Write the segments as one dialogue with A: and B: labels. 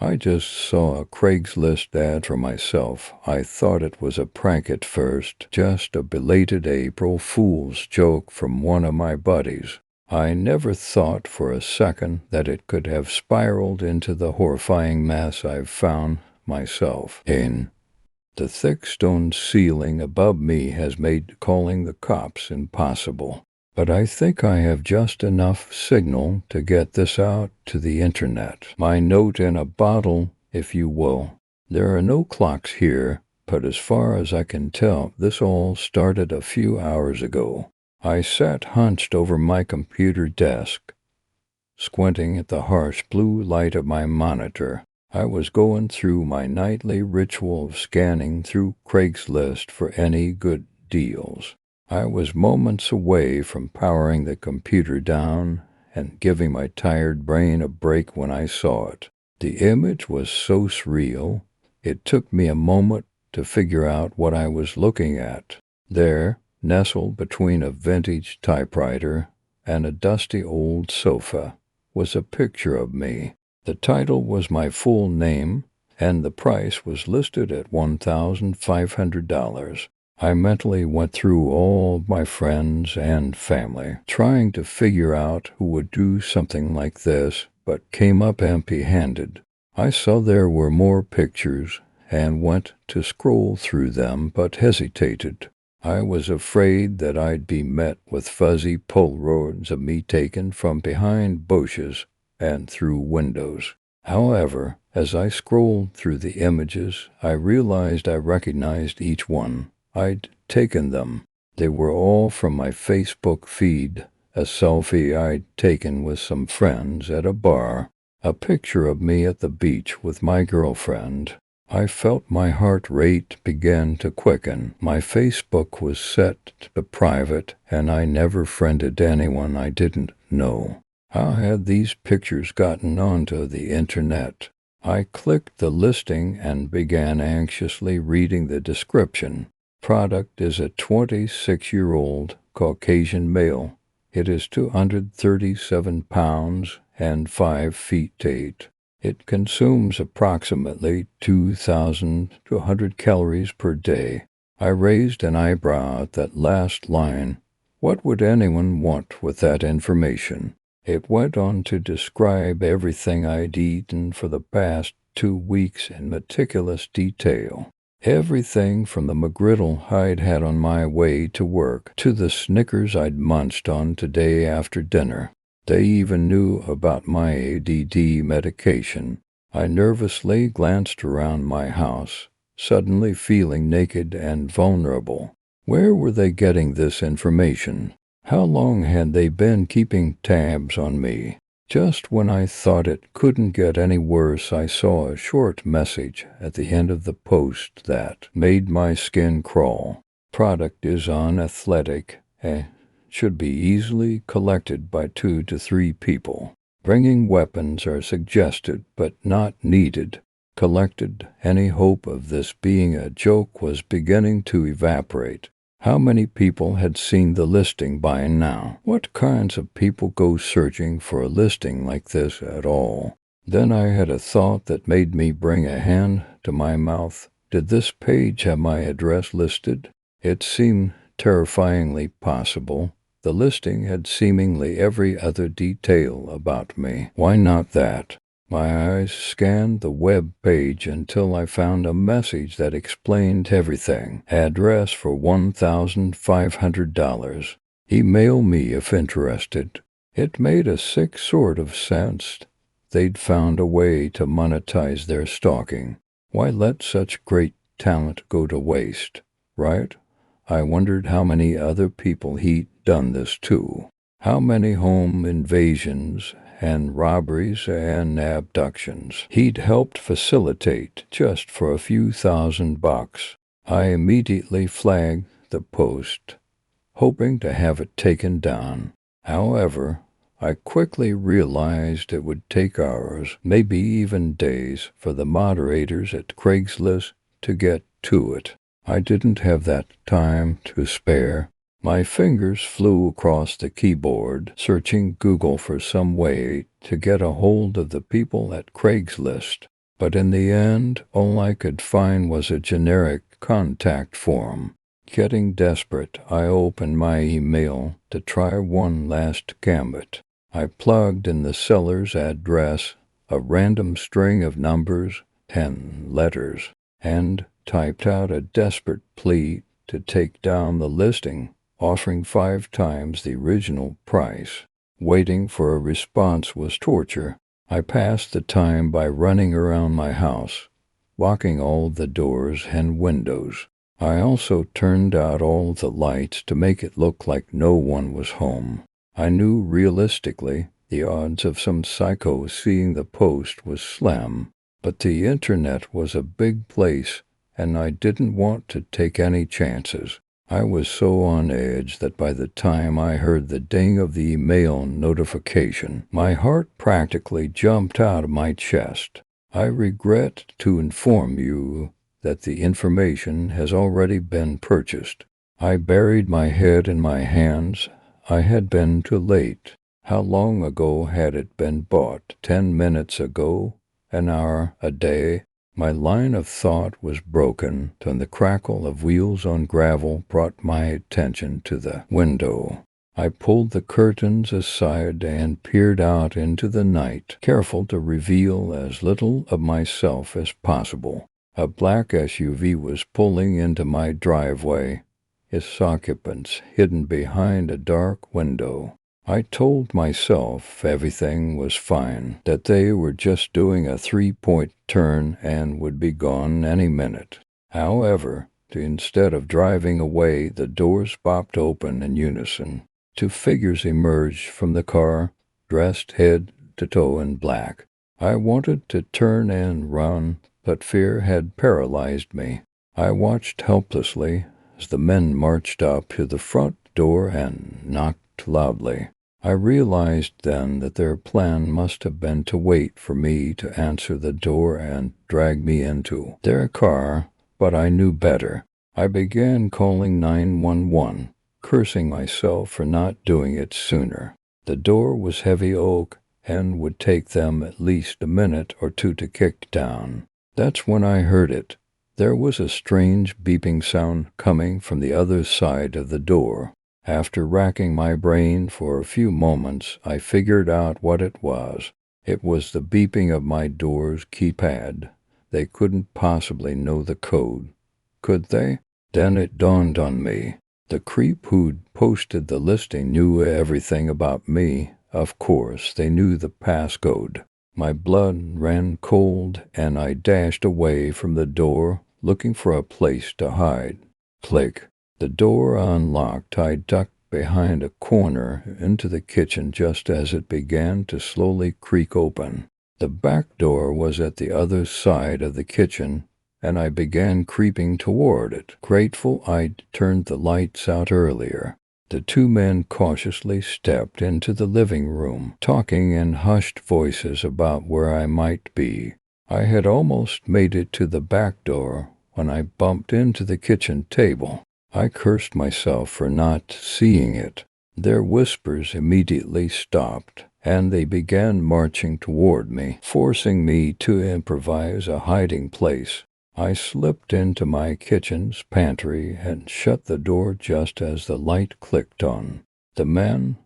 A: I just saw a Craigslist ad for myself. I thought it was a prank at first, just a belated April Fool's joke from one of my buddies. I never thought for a second that it could have spiraled into the horrifying mess I've found myself in. The thick stone ceiling above me has made calling the cops impossible. But I think I have just enough signal to get this out to the internet. My note in a bottle, if you will. There are no clocks here, but as far as I can tell, this all started a few hours ago. I sat hunched over my computer desk, squinting at the harsh blue light of my monitor. I was going through my nightly ritual of scanning through Craigslist for any good deals. I was moments away from powering the computer down and giving my tired brain a break when I saw it. The image was so surreal, it took me a moment to figure out what I was looking at. There, nestled between a vintage typewriter and a dusty old sofa, was a picture of me. The title was my full name, and the price was listed at $1,500. I mentally went through all my friends and family, trying to figure out who would do something like this, but came up empty-handed. I saw there were more pictures and went to scroll through them, but hesitated. I was afraid that I'd be met with fuzzy Polaroids of me taken from behind bushes and through windows. However, as I scrolled through the images, I realized I recognized each one. I'd taken them. They were all from my Facebook feed, a selfie I'd taken with some friends at a bar, a picture of me at the beach with my girlfriend. I felt my heart rate begin to quicken. My Facebook was set to private, and I never friended anyone I didn't know. How had these pictures gotten onto the internet? I clicked the listing and began anxiously reading the description. Product is a 26-year-old Caucasian male. It is 237 pounds and 5 feet 8. It consumes approximately 2,200 calories per day. I raised an eyebrow at that last line. What would anyone want with that information? It went on to describe everything I'd eaten for the past 2 weeks in meticulous detail. Everything from the McGriddle I'd had on my way to work to the Snickers I'd munched on today after dinner. They even knew about my ADD medication. I nervously glanced around my house, suddenly feeling naked and vulnerable. Where were they getting this information? How long had they been keeping tabs on me? Just when I thought it couldn't get any worse, I saw a short message at the end of the post that made my skin crawl. Product is unathletic and should be easily collected by 2 to 3 people. Bringing weapons are suggested but not needed. Collected, any hope of this being a joke was beginning to evaporate. How many people had seen the listing by now? What kinds of people go searching for a listing like this at all? Then I had a thought that made me bring a hand to my mouth. Did this page have my address listed? It seemed terrifyingly possible. The listing had seemingly every other detail about me. Why not that? My eyes scanned the web page until I found a message that explained everything. Address for $1,500. Email me if interested. It made a sick sort of sense. They'd found a way to monetize their stalking. Why let such great talent go to waste, right? I wondered how many other people he'd done this to. How many home invasions and robberies and abductions he'd helped facilitate just for a few $1,000. I immediately flagged the post, hoping to have it taken down. However, I quickly realized it would take hours, maybe even days, for the moderators at Craigslist to get to it. I didn't have that time to spare. My fingers flew across the keyboard, searching Google for some way to get a hold of the people at Craigslist. But in the end, all I could find was a generic contact form. Getting desperate, I opened my email to try one last gambit. I plugged in the seller's address, a random string of numbers, 10 letters, and typed out a desperate plea to take down the listing, offering 5 times the original price. Waiting for a response was torture. I passed the time by running around my house, locking all the doors and windows. I also turned out all the lights to make it look like no one was home. I knew realistically the odds of some psycho seeing the post was slim, but the internet was a big place, and I didn't want to take any chances. I was so on edge that by the time I heard the ding of the email notification, my heart practically jumped out of my chest. I regret to inform you that the information has already been purchased. I buried my head in my hands. I had been too late. How long ago had it been bought? 10 minutes ago? An hour? A day? My line of thought was broken, and the crackle of wheels on gravel brought my attention to the window. I pulled the curtains aside and peered out into the night, careful to reveal as little of myself as possible. A black SUV was pulling into my driveway, its occupants hidden behind a dark window. I told myself everything was fine, that they were just doing a 3-point turn and would be gone any minute. However, instead of driving away, the doors popped open in unison. 2 figures emerged from the car, dressed head to toe in black. I wanted to turn and run, but fear had paralyzed me. I watched helplessly as the men marched up to the front door and knocked loudly. I realized then that their plan must have been to wait for me to answer the door and drag me into their car, but I knew better. I began calling 911, cursing myself for not doing it sooner. The door was heavy oak and would take them at least a minute or 2 to kick down. That's when I heard it. There was a strange beeping sound coming from the other side of the door. After racking my brain for a few moments, I figured out what it was. It was the beeping of my door's keypad. They couldn't possibly know the code, could they? Then it dawned on me. The creep who'd posted the listing knew everything about me. Of course, they knew the passcode. My blood ran cold, and I dashed away from the door, looking for a place to hide. Click. The door unlocked. I ducked behind a corner into the kitchen just as it began to slowly creak open. The back door was at the other side of the kitchen, and I began creeping toward it, grateful I'd turned the lights out earlier. The 2 men cautiously stepped into the living room, talking in hushed voices about where I might be. I had almost made it to the back door when I bumped into the kitchen table. I cursed myself for not seeing it. Their whispers immediately stopped, and they began marching toward me, forcing me to improvise a hiding place. I slipped into my kitchen's pantry and shut the door just as the light clicked on. The men,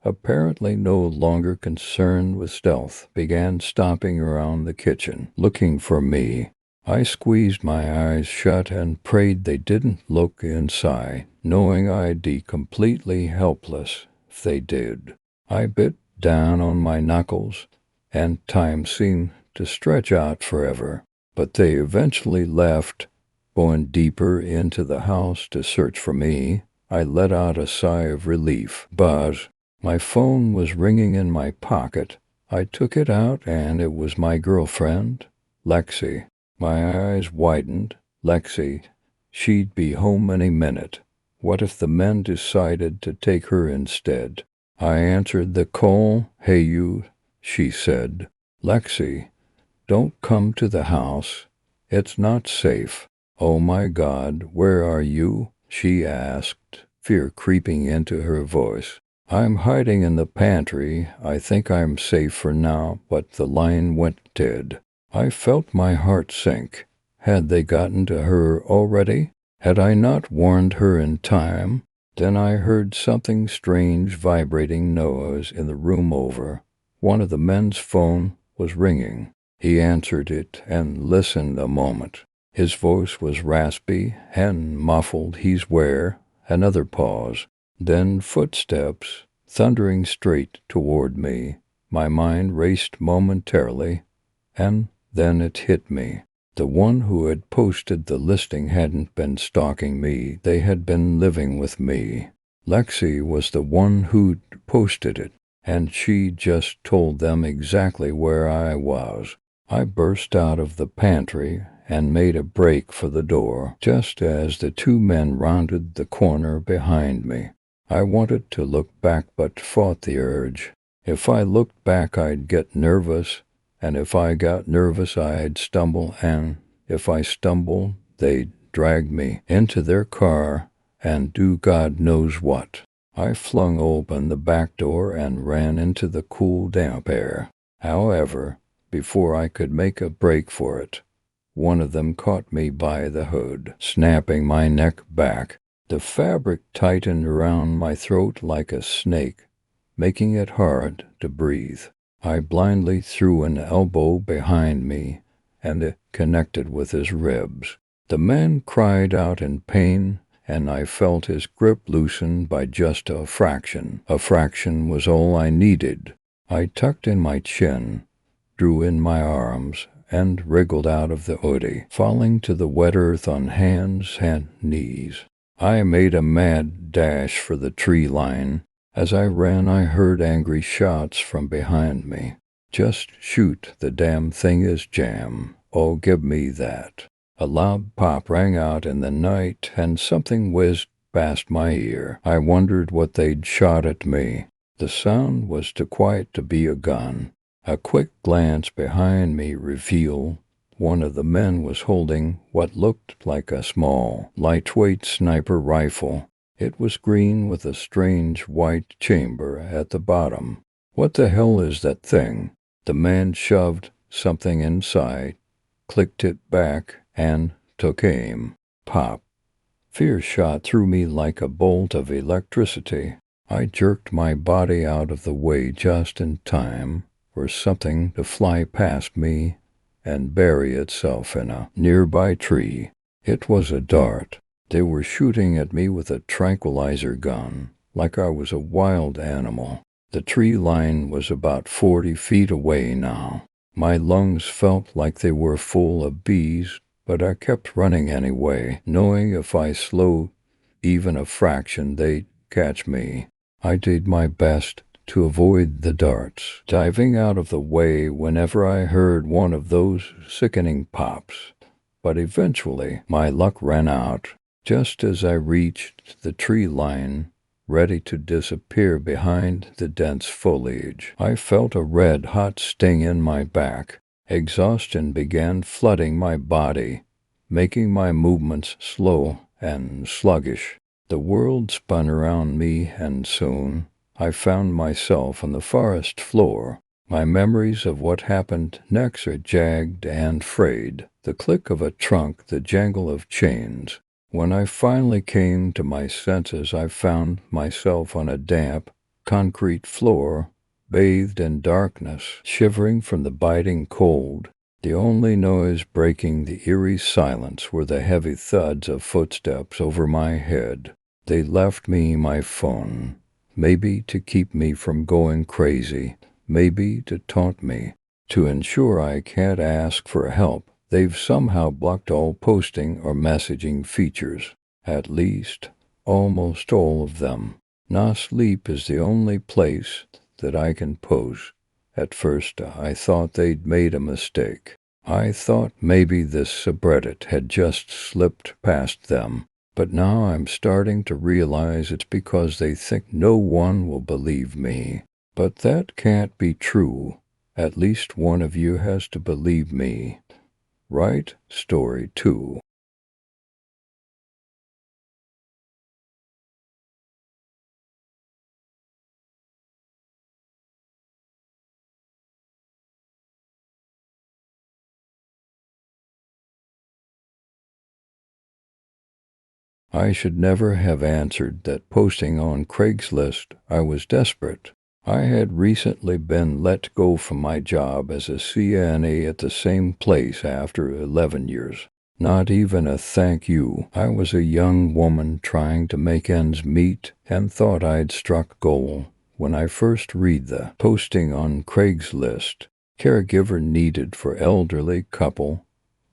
A: apparently no longer concerned with stealth, began stomping around the kitchen, looking for me. I squeezed my eyes shut and prayed they didn't look inside, knowing I'd be completely helpless if they did. I bit down on my knuckles, and time seemed to stretch out forever. But they eventually left, going deeper into the house to search for me. I let out a sigh of relief. Buzz. My phone was ringing in my pocket. I took it out, and it was my girlfriend, Lexi. My eyes widened. Lexi. She'd be home any minute. What if the men decided to take her instead? I answered the call. "Hey, you," she said. "Lexi, don't come to the house. It's not safe." "Oh my God, where are you?" she asked, fear creeping into her voice. "I'm hiding in the pantry. I think I'm safe for now," but the line went dead. I felt my heart sink. Had they gotten to her already? Had I not warned her in time? Then I heard something strange vibrating noise in the room over. One of the men's phone was ringing. He answered it and listened a moment. His voice was raspy and muffled. He's where? Another pause. Then footsteps, thundering straight toward me. My mind raced momentarily, and then it hit me. The one who had posted the listing hadn't been stalking me. They had been living with me. Lexi was the one who'd posted it, and she just told them exactly where I was. I burst out of the pantry and made a break for the door, just as the two men rounded the corner behind me. I wanted to look back but fought the urge. If I looked back, I'd get nervous, and if I got nervous, I'd stumble, and if I stumbled, they'd drag me into their car and do God knows what. I flung open the back door and ran into the cool, damp air. However, before I could make a break for it, one of them caught me by the hood, snapping my neck back. The fabric tightened around my throat like a snake, making it hard to breathe. I blindly threw an elbow behind me, and it connected with his ribs. The man cried out in pain, and I felt his grip loosen by just a fraction. A fraction was all I needed. I tucked in my chin, drew in my arms, and wriggled out of the hoodie, falling to the wet earth on hands and knees. I made a mad dash for the tree line. As I ran, I heard angry shots from behind me. Just shoot, the damn thing is jam. Oh, give me that. A loud pop rang out in the night, and something whizzed past my ear. I wondered what they'd shot at me. The sound was too quiet to be a gun. A quick glance behind me revealed one of the men was holding what looked like a small, lightweight sniper rifle. It was green with a strange white chamber at the bottom. What the hell is that thing? The man shoved something inside, clicked it back, and took aim. Pop. Fear shot through me like a bolt of electricity. I jerked my body out of the way just in time for something to fly past me and bury itself in a nearby tree. It was a dart. They were shooting at me with a tranquilizer gun, like I was a wild animal. The tree line was about 40 feet away now. My lungs felt like they were full of bees, but I kept running anyway, knowing if I slowed even a fraction, they'd catch me. I did my best to avoid the darts, diving out of the way whenever I heard one of those sickening pops. But eventually, my luck ran out. Just as I reached the tree line, ready to disappear behind the dense foliage, I felt a red-hot sting in my back. Exhaustion began flooding my body, making my movements slow and sluggish. The world spun around me, and soon I found myself on the forest floor. My memories of what happened next are jagged and frayed. The click of a trunk, the jangle of chains. When I finally came to my senses, I found myself on a damp, concrete floor, bathed in darkness, shivering from the biting cold. The only noise breaking the eerie silence were the heavy thuds of footsteps over my head. They left me my phone, maybe to keep me from going crazy, maybe to taunt me. To ensure I can't ask for help, they've somehow blocked all posting or messaging features. At least, almost all of them. Now sleep is the only place that I can post. At first, I thought they'd made a mistake. I thought maybe this subreddit had just slipped past them. But now I'm starting to realize it's because they think no one will believe me. But that can't be true. At least one of you has to believe me. Right? Story 2. I should never have answered that posting on Craigslist. I was desperate. I had recently been let go from my job as a CNA at the same place after 11 years. Not even a thank you. I was a young woman trying to make ends meet and thought I'd struck gold when I first read the posting on Craigslist. Caregiver needed for elderly couple,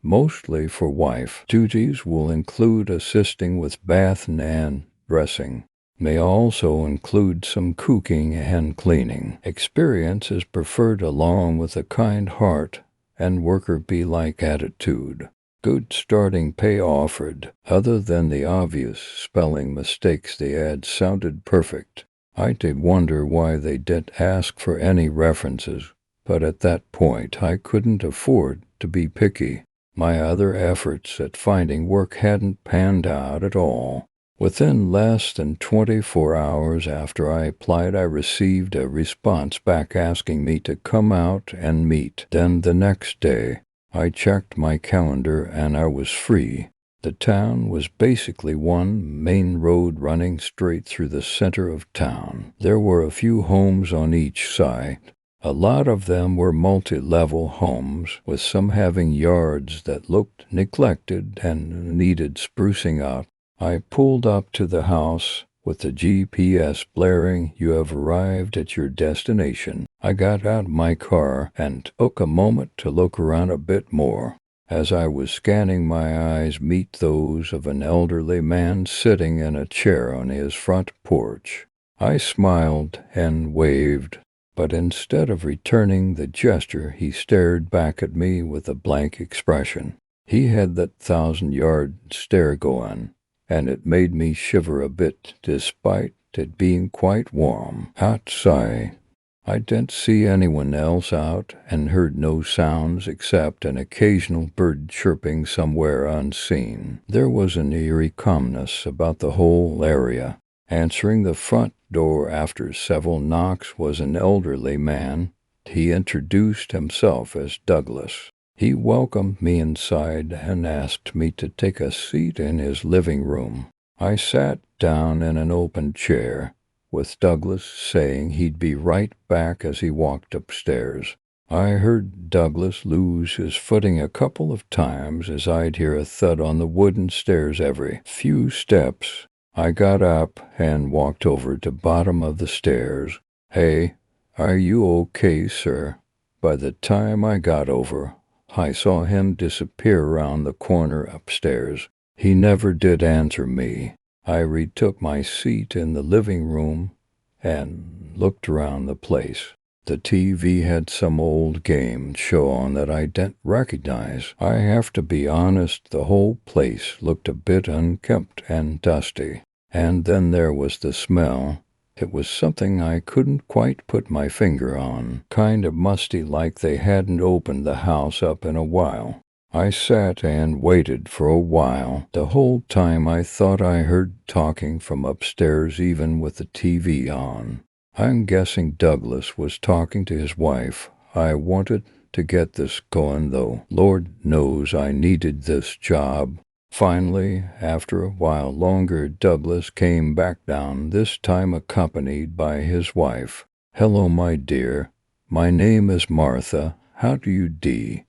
A: mostly for wife. Duties will include assisting with bath and dressing. May also include some cooking and cleaning. Experience is preferred along with a kind heart and worker-bee-like attitude. Good starting pay offered. Other than the obvious spelling mistakes, the ad sounded perfect. I did wonder why they didn't ask for any references, but at that point I couldn't afford to be picky. My other efforts at finding work hadn't panned out at all. Within less than 24 hours after I applied, I received a response back asking me to come out and meet. Then the next day, I checked my calendar and I was free. The town was basically one main road running straight through the center of town. There were a few homes on each side. A lot of them were multi-level homes, with some having yards that looked neglected and needed sprucing up. I pulled up to the house with the GPS blaring, "You have arrived at your destination." I got out of my car and took a moment to look around a bit more. As I was scanning, my eyes met those of an elderly man sitting in a chair on his front porch. I smiled and waved, but instead of returning the gesture, he stared back at me with a blank expression. He had that 1,000-yard stare going, and it made me shiver a bit despite it being quite warm outside. I didn't see anyone else out and heard no sounds except an occasional bird chirping somewhere unseen. There was an eerie calmness about the whole area. Answering the front door after several knocks was an elderly man. He introduced himself as Douglas. He welcomed me inside and asked me to take a seat in his living room. I sat down in an open chair, with Douglas saying he'd be right back as he walked upstairs. I heard Douglas lose his footing a couple of times as I'd hear a thud on the wooden stairs every few steps. I got up and walked over to the bottom of the stairs. "Hey, are you okay, sir?" By the time I got over, I saw him disappear around the corner upstairs. He never did answer me. I retook my seat in the living room and looked around the place. The TV had some old game show on that I didn't recognize. I have to be honest, the whole place looked a bit unkempt and dusty. And then there was the smell. It was something I couldn't quite put my finger on. Kind of musty, like they hadn't opened the house up in a while. I sat and waited for a while. The whole time I thought I heard talking from upstairs even with the TV on. I'm guessing Douglas was talking to his wife. I wanted to get this going, though. Lord knows I needed this job. Finally, after a while longer, Douglas came back down, this time accompanied by his wife. "Hello, my dear. My name is Martha. How do you do?"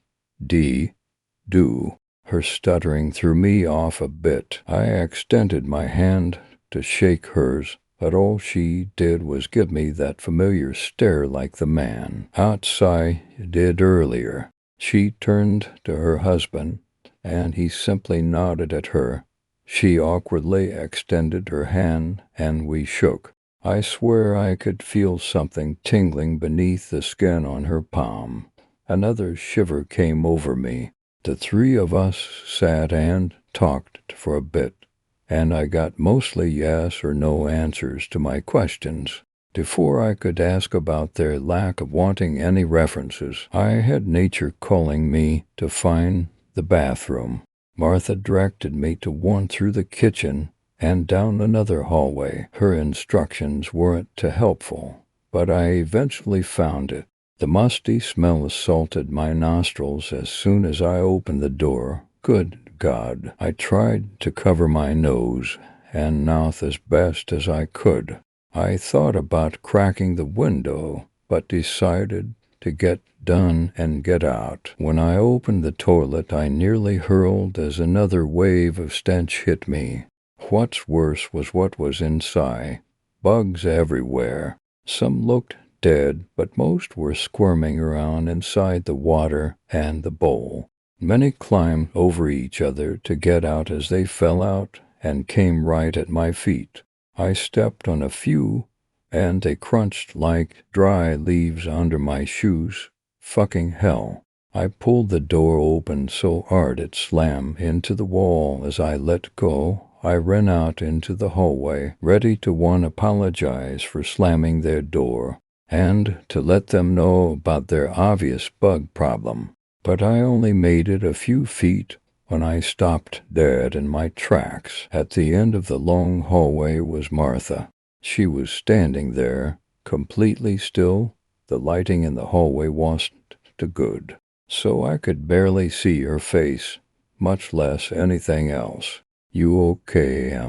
A: Her stuttering threw me off a bit. I extended my hand to shake hers, but all she did was give me that familiar stare like the man outside did earlier. She turned to her husband, and he simply nodded at her. She awkwardly extended her hand, and we shook. I swear I could feel something tingling beneath the skin on her palm. Another shiver came over me. The three of us sat and talked for a bit, and I got mostly yes or no answers to my questions. Before I could ask about their lack of wanting any references, I had nature calling me to find the bathroom. Martha directed me to one through the kitchen and down another hallway. Her instructions weren't too helpful, but I eventually found it. The musty smell assaulted my nostrils as soon as I opened the door. Good God. I tried to cover my nose and mouth as best as I could. I thought about cracking the window, but decided to get done and get out. When I opened the toilet, I nearly hurled as another wave of stench hit me. What's worse was what was inside. Bugs everywhere. Some looked dead, but most were squirming around inside the water and the bowl. Many climbed over each other to get out as they fell out and came right at my feet. I stepped on a few, and they crunched like dry leaves under my shoes. Fucking hell. I pulled the door open so hard it slammed into the wall. As I let go, I ran out into the hallway, ready to apologize for slamming their door, and to let them know about their obvious bug problem. But I only made it a few feet when I stopped dead in my tracks. At the end of the long hallway was Martha. She was standing there, completely still. The lighting in the hallway wasn't good, so I could barely see her face, much less anything else. "You okay,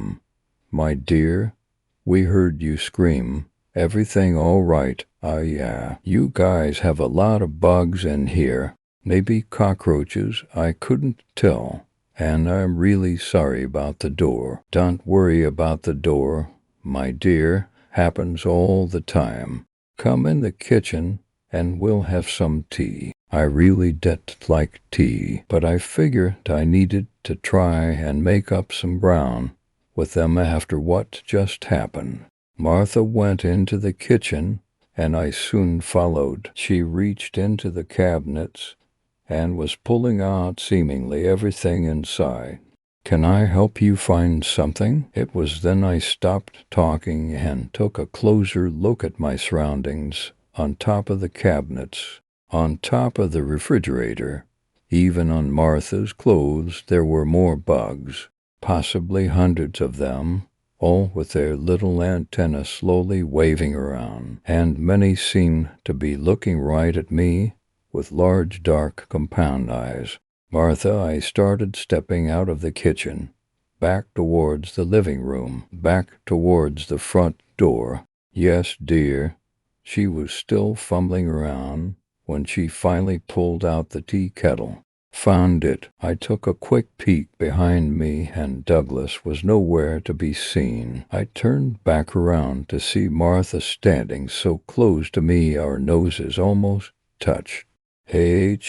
A: my dear? We heard you scream. Everything all right?" Yeah. "You guys have a lot of bugs in here. Maybe cockroaches, I couldn't tell. And I'm really sorry about the door." "Don't worry about the door, my dear. Happens all the time. Come in the kitchen and we'll have some tea." I really didn't like tea, but I figured I needed to try and make up some ground with them after what just happened. Martha went into the kitchen, and I soon followed. She reached into the cabinets and was pulling out seemingly everything inside. "Can I help you find something?" It was then I stopped talking and took a closer look at my surroundings. On top of the cabinets, on top of the refrigerator, even on Martha's clothes, there were more bugs, possibly hundreds of them, all with their little antennae slowly waving around, and many seemed to be looking right at me with large dark compound eyes. "Martha," I started stepping out of the kitchen, back towards the living room, back towards the front door. "Yes, dear." She was still fumbling around when she finally pulled out the tea kettle. "Found it." I took a quick peek behind me, and Douglas was nowhere to be seen. I turned back around to see Martha standing so close to me our noses almost touched. H,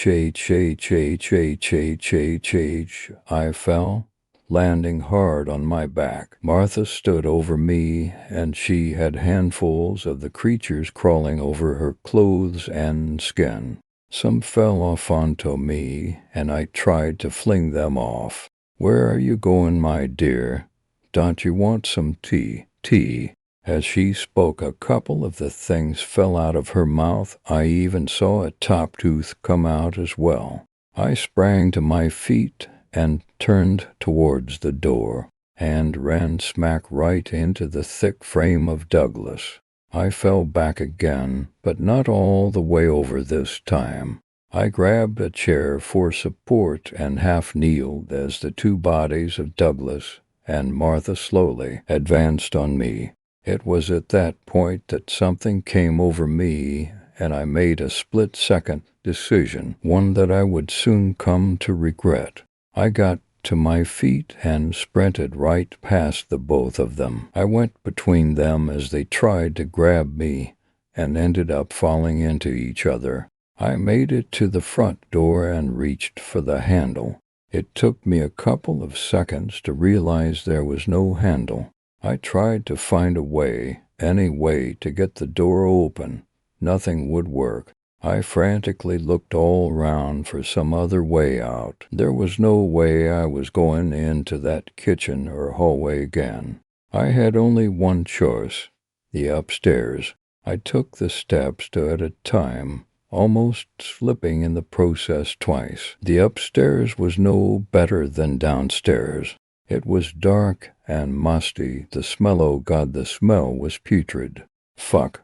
A: I fell, landing hard on my back. Martha stood over me, and she had handfuls of the creatures crawling over her clothes and skin. Some fell off onto me, and I tried to fling them off. "Where are you going, my dear? Don't you want some tea?" "Tea." As she spoke, a couple of the things fell out of her mouth. I even saw a top tooth come out as well. I sprang to my feet and turned towards the door, and ran smack right into the thick frame of Douglas. I fell back again, but not all the way over this time. I grabbed a chair for support and half-kneeled as the two bodies of Douglas and Martha slowly advanced on me. It was at that point that something came over me, and I made a split-second decision, one that I would soon come to regret. I got to my feet and sprinted right past the both of them. I went between them as they tried to grab me and ended up falling into each other. I made it to the front door and reached for the handle. It took me a couple of seconds to realize there was no handle. I tried to find a way, any way, to get the door open. Nothing would work. I frantically looked all round for some other way out. There was no way I was going into that kitchen or hallway again. I had only one choice, the upstairs. I took the steps at a time, almost slipping in the process twice. The upstairs was no better than downstairs. It was dark and musty. The smell was putrid. Fuck.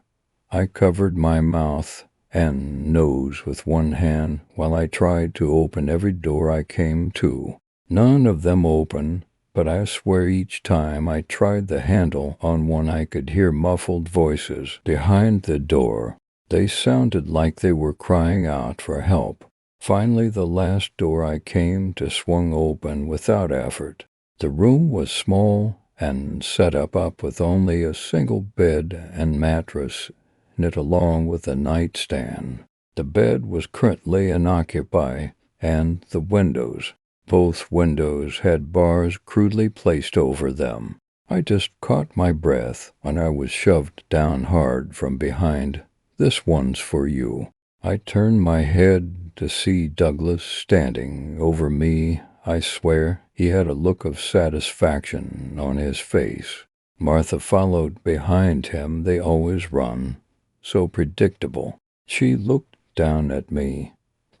A: I covered my mouth and nose with one hand while I tried to open every door I came to. None of them open, but I swear each time I tried the handle on one I could hear muffled voices behind the door. They sounded like they were crying out for help. Finally, the last door I came to swung open without effort. The room was small and set up with only a single bed and mattress in it along with a nightstand. The bed was currently unoccupied, and the windows. Both windows had bars crudely placed over them. I just caught my breath when I was shoved down hard from behind. "This one's for you." I turned my head to see Douglas standing over me. I swear he had a look of satisfaction on his face. Martha followed behind him. They always run. So predictable. She looked down at me,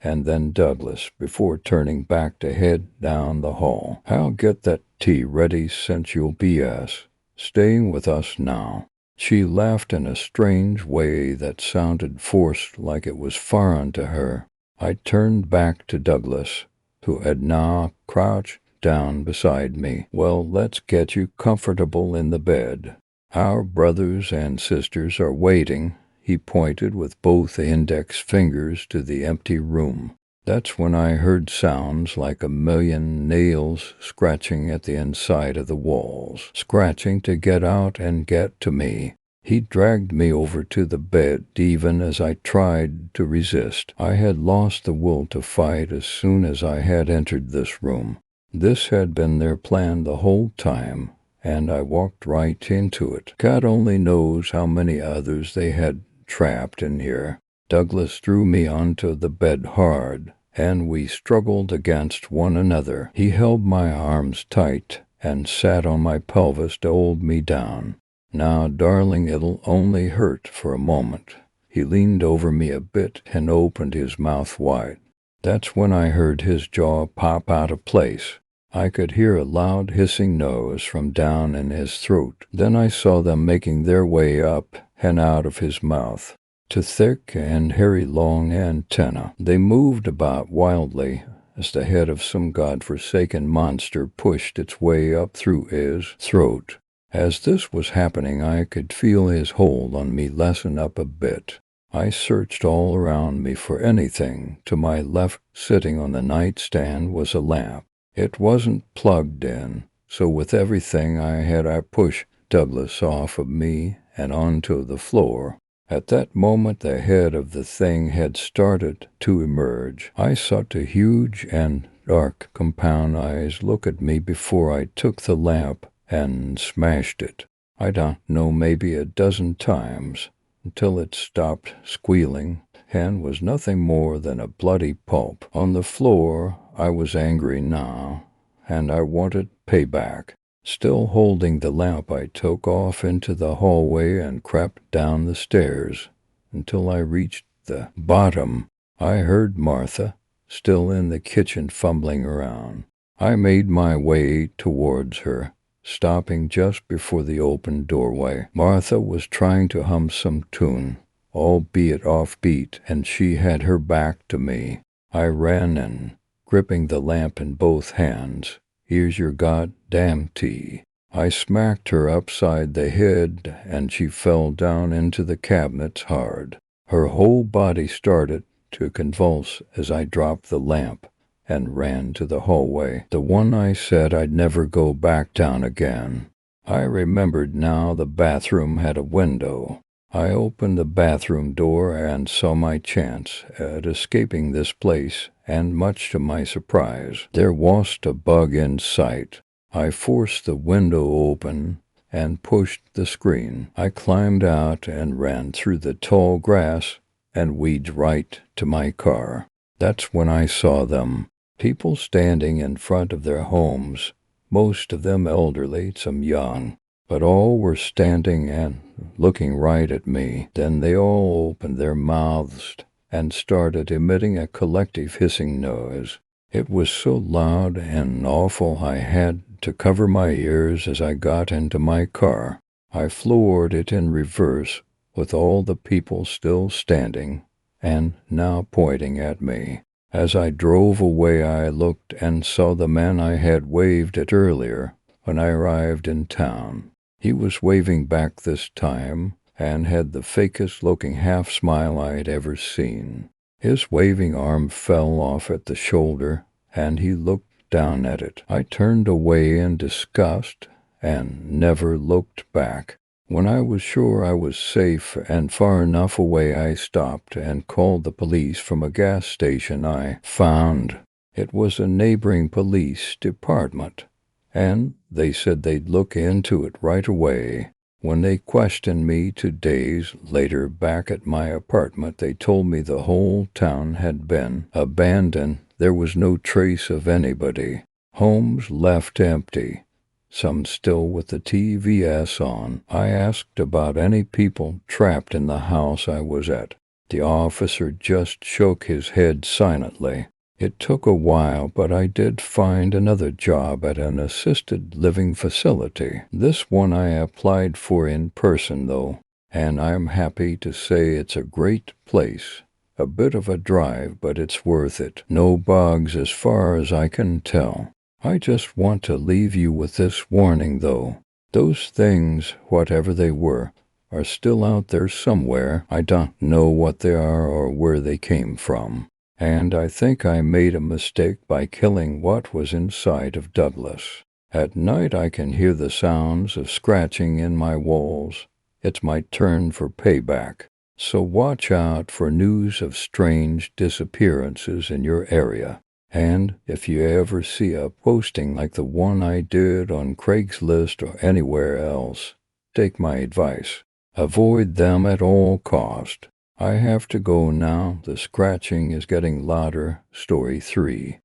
A: and then Douglas, before turning back to head down the hall. "I'll get that tea ready since you'll BS. Staying with us now." She laughed in a strange way that sounded forced, like it was foreign to her. I turned back to Douglas, who had now crouched down beside me. "Well, let's get you comfortable in the bed. Our brothers and sisters are waiting." He pointed with both index fingers to the empty room. That's when I heard sounds like a million nails scratching at the inside of the walls, scratching to get out and get to me. He dragged me over to the bed even as I tried to resist. I had lost the will to fight as soon as I had entered this room. This had been their plan the whole time, and I walked right into it. God only knows how many others they had trapped in here. Douglas threw me onto the bed hard, and we struggled against one another. He held my arms tight and sat on my pelvis to hold me down. "Now, darling, it'll only hurt for a moment." He leaned over me a bit and opened his mouth wide. That's when I heard his jaw pop out of place. I could hear a loud hissing noise from down in his throat. Then I saw them making their way up and out of his mouth to thick and hairy long antennae. They moved about wildly as the head of some godforsaken monster pushed its way up through his throat. As this was happening, I could feel his hold on me lessen up a bit. I searched all around me for anything. To my left, sitting on the nightstand, was a lamp. It wasn't plugged in, so with everything I had I pushed Douglas off of me and onto the floor. At that moment the head of the thing had started to emerge. I saw two huge and dark compound eyes look at me before I took the lamp and smashed it. I don't know, maybe a dozen times, until it stopped squealing and was nothing more than a bloody pulp. On the floor I was angry now, and I wanted payback. Still holding the lamp, I took off into the hallway and crept down the stairs until I reached the bottom. I heard Martha, still in the kitchen, fumbling around. I made my way towards her, stopping just before the open doorway. Martha was trying to hum some tune, albeit offbeat, and she had her back to me. I ran in, gripping the lamp in both hands. "Here's your goddamn tea." I smacked her upside the head, and she fell down into the cabinets hard. Her whole body started to convulse as I dropped the lamp and ran to the hallway, the one I said I'd never go back down again. I remembered now the bathroom had a window. I opened the bathroom door and saw my chance at escaping this place, and much to my surprise, there wasn't a bug in sight. I forced the window open and pushed the screen. I climbed out and ran through the tall grass and weeds right to my car. That's when I saw them. People standing in front of their homes, most of them elderly, some young, but all were standing and looking right at me. Then they all opened their mouths and started emitting a collective hissing noise. It was so loud and awful I had to cover my ears as I got into my car. I floored it in reverse with all the people still standing and now pointing at me. As I drove away, I looked and saw the man I had waved at earlier when I arrived in town. He was waving back this time and had the fakest-looking half-smile I'd ever seen. His waving arm fell off at the shoulder, and he looked down at it. I turned away in disgust and never looked back. When I was sure I was safe and far enough away, I stopped and called the police from a gas station I found. It was a neighboring police department, and they said they'd look into it right away. When they questioned me 2 days later back at my apartment, they told me the whole town had been abandoned. There was no trace of anybody. Homes left empty, some still with the TVS on. I asked about any people trapped in the house I was at. The officer just shook his head silently. It took a while, but I did find another job at an assisted living facility. This one I applied for in person, though, and I'm happy to say it's a great place. A bit of a drive, but it's worth it. No bugs as far as I can tell. I just want to leave you with this warning, though. Those things, whatever they were, are still out there somewhere. I don't know what they are or where they came from. And I think I made a mistake by killing what was inside of Douglas. At night I can hear the sounds of scratching in my walls. It's my turn for payback. So watch out for news of strange disappearances in your area. And if you ever see a posting like the one I did on Craigslist or anywhere else, take my advice. Avoid them at all cost. I have to go now. The scratching is getting louder. Story 3.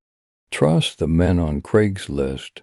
A: Trust the men on Craigslist.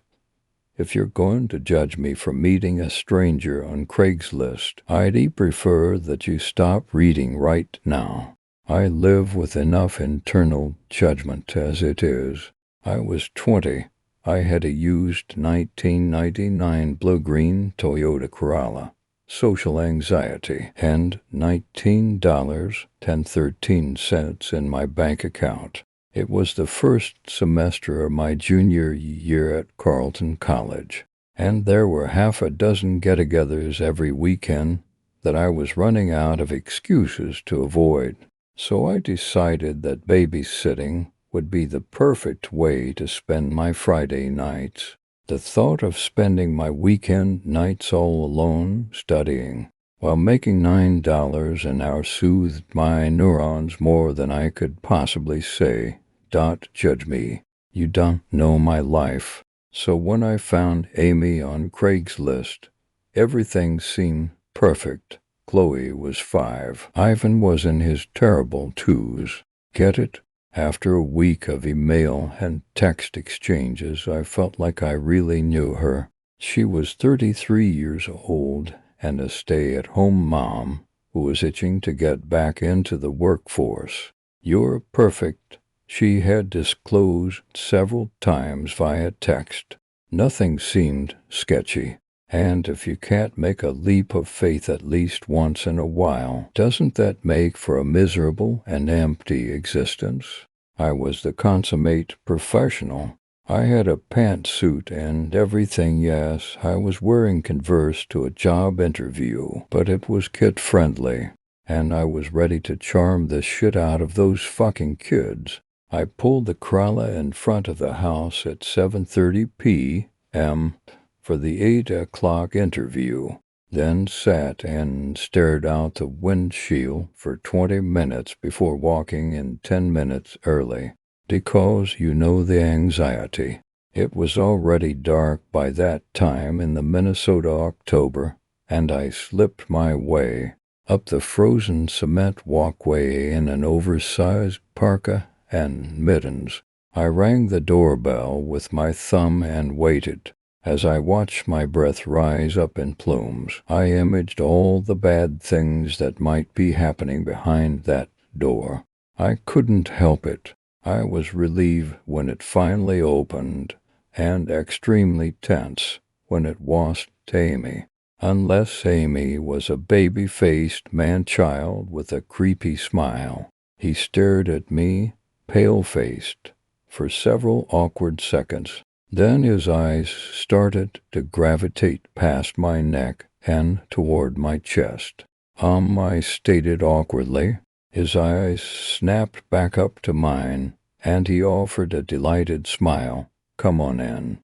A: If you're going to judge me for meeting a stranger on Craigslist, I'd prefer that you stop reading right now. I live with enough internal judgment as it is. I was 20. I had a used 1999 blue-green Toyota Corolla, social anxiety, and $19.13 in my bank account. It was the first semester of my junior year at Carleton College, and there were half a dozen get-togethers every weekend that I was running out of excuses to avoid. So I decided that babysitting would be the perfect way to spend my Friday nights. The thought of spending my weekend nights all alone studying while making $9 an hour soothed my neurons more than I could possibly say. Don't judge me. You don't know my life. So when I found Amy on Craigslist, everything seemed perfect. Chloe was 5. Ivan was in his terrible 2s. Get it? After a week of email and text exchanges, I felt like I really knew her. She was 33 years old and a stay-at-home mom who was itching to get back into the workforce. You're perfect, she had disclosed several times via text. Nothing seemed sketchy. And if you can't make a leap of faith at least once in a while, doesn't that make for a miserable and empty existence? I was the consummate professional. I had a pantsuit and everything. Yes, I was wearing Converse to a job interview, but it was kid-friendly, and I was ready to charm the shit out of those fucking kids. I pulled the Corolla in front of the house at 7:30 p.m., for the 8 o'clock interview, then sat and stared out the windshield for 20 minutes before walking in 10 minutes early, because you know the anxiety. It was already dark by that time in the Minnesota October, and I slipped my way up the frozen cement walkway in an oversized parka and mittens. I rang the doorbell with my thumb and waited. As I watched my breath rise up in plumes, I imaged all the bad things that might be happening behind that door. I couldn't help it. I was relieved when it finally opened, and extremely tense when it wasn't Amy. Unless Amy was a baby-faced man-child with a creepy smile. He stared at me pale-faced, for several awkward seconds. Then his eyes started to gravitate past my neck and toward my chest. I stated awkwardly. His eyes snapped back up to mine, and he offered a delighted smile. Come on in.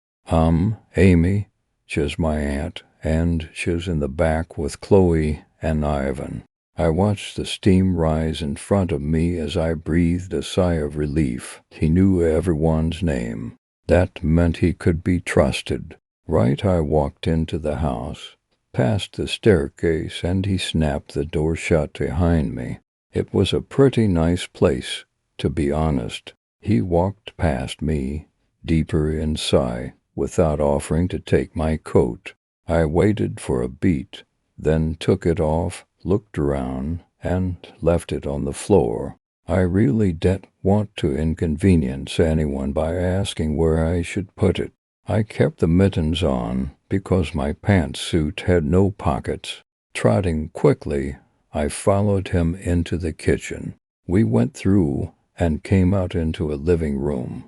A: Amy, she's my aunt, and she's in the back with Chloe and Ivan. I watched the steam rise in front of me as I breathed a sigh of relief. He knew everyone's name. That meant he could be trusted. Right, I walked into the house, past the staircase, and he snapped the door shut behind me. It was a pretty nice place, to be honest. He walked past me, deeper in sigh, without offering to take my coat. I waited for a beat, then took it off, looked around, and left it on the floor. I really didn't want to inconvenience anyone by asking where I should put it. I kept the mittens on because my pantsuit had no pockets. Trotting quickly, I followed him into the kitchen. We went through and came out into a living room,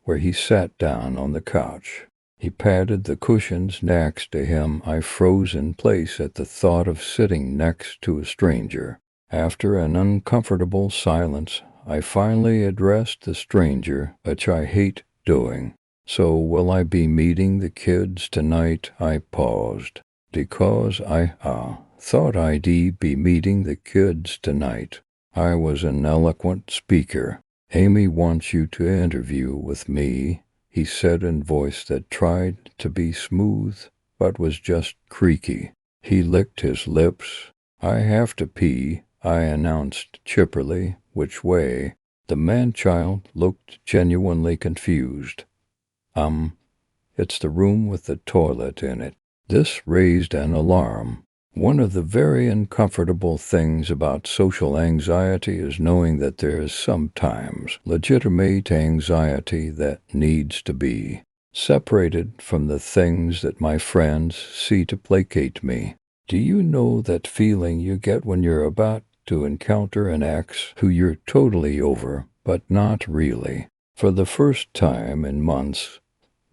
A: where he sat down on the couch. He patted the cushions next to him. I froze in place at the thought of sitting next to a stranger. After an uncomfortable silence, I finally addressed the stranger, which I hate doing. So will I be meeting the kids tonight? I paused, because I thought I'd be meeting the kids tonight. I was an eloquent speaker. Amy wants you to interview with me, he said in voice that tried to be smooth, but was just creaky. He licked his lips. I have to pee, I announced chipperly. Which way? The man-child looked genuinely confused. It's the room with the toilet in it. This raised an alarm. One of the very uncomfortable things about social anxiety is knowing that there is sometimes legitimate anxiety that needs to be separated from the things that my friends see to placate me. Do you know that feeling you get when you're about to encounter an ex who you're totally over, but not really? For the first time in months,